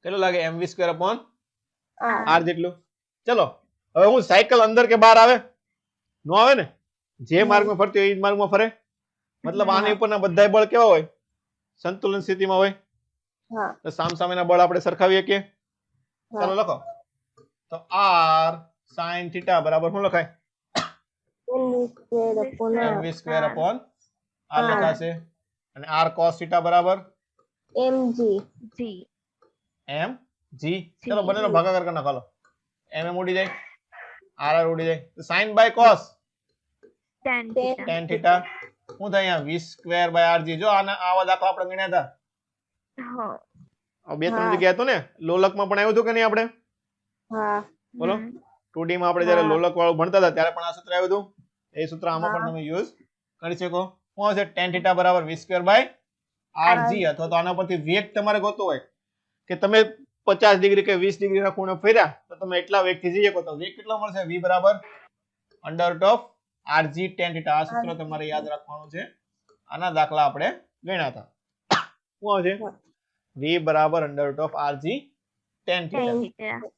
કેટલું લાગે? mv²/r જેટલું. ચલો, હવે હું સાયકલ અંદર કે બહાર આવે? નો આવે ને. જે માર્ગમાં ફરતી હોય એ જ માર્ગમાં ફરે. મતલબ આની ઉપરના બધા બળ કેવા હોય? સંતુલન સ્થિતિમાં હોય. તો સામસામેના બળ આપણે સરખાવી શકીએ. ચાલો લખો. તો r sin θ બરાબર શું લખાય? mv²/r લખાશે. અને r cos θ બરાબર mg. ચલો, બંનેનો ભાગાકાર કરી નાખો. mm ઉડી જાય, r ઉડી જાય. તો sin by cos tan θ. શું થાય અહીંયા v સ્ક્વેર બાય rg જો આવા દાખલા આપણે ગણ્યા હતા હા આ બે ત્રણ હા. જગ્યાએ હતું ને લોલકમાં પણ આવ્યું હતું કે નહીં આપણે હા બોલો હમ. 2D માં આપણે જ્યારે હા. લોલક વાળું ભણતા હતા ત્યારે પણ આ સૂત્ર આવ્યું હતું એ સૂત્ર આમાં પણ હા. તમે યુઝ કરી શકો શું આવશે tan θ બરાબર v સ્ક્વેર બાય rg અથવા તો આના પરથી વેગ તમારે ગોતવો હોય કે તમે 50 ડિગ્રી કે 20 ડિગ્રીના ખૂણે ફેર્યા તો તમે એટલા વેગથી જઈ શકો તો વેગ કેટલો મળશે v બરાબર √ rg tan θ આ સૂત્ર તમારે યાદ રાખવાનું છે આના દાખલા આપણે ગણ્યા હતા શું આવશે v બરાબર √ rg tan θ Tan θ.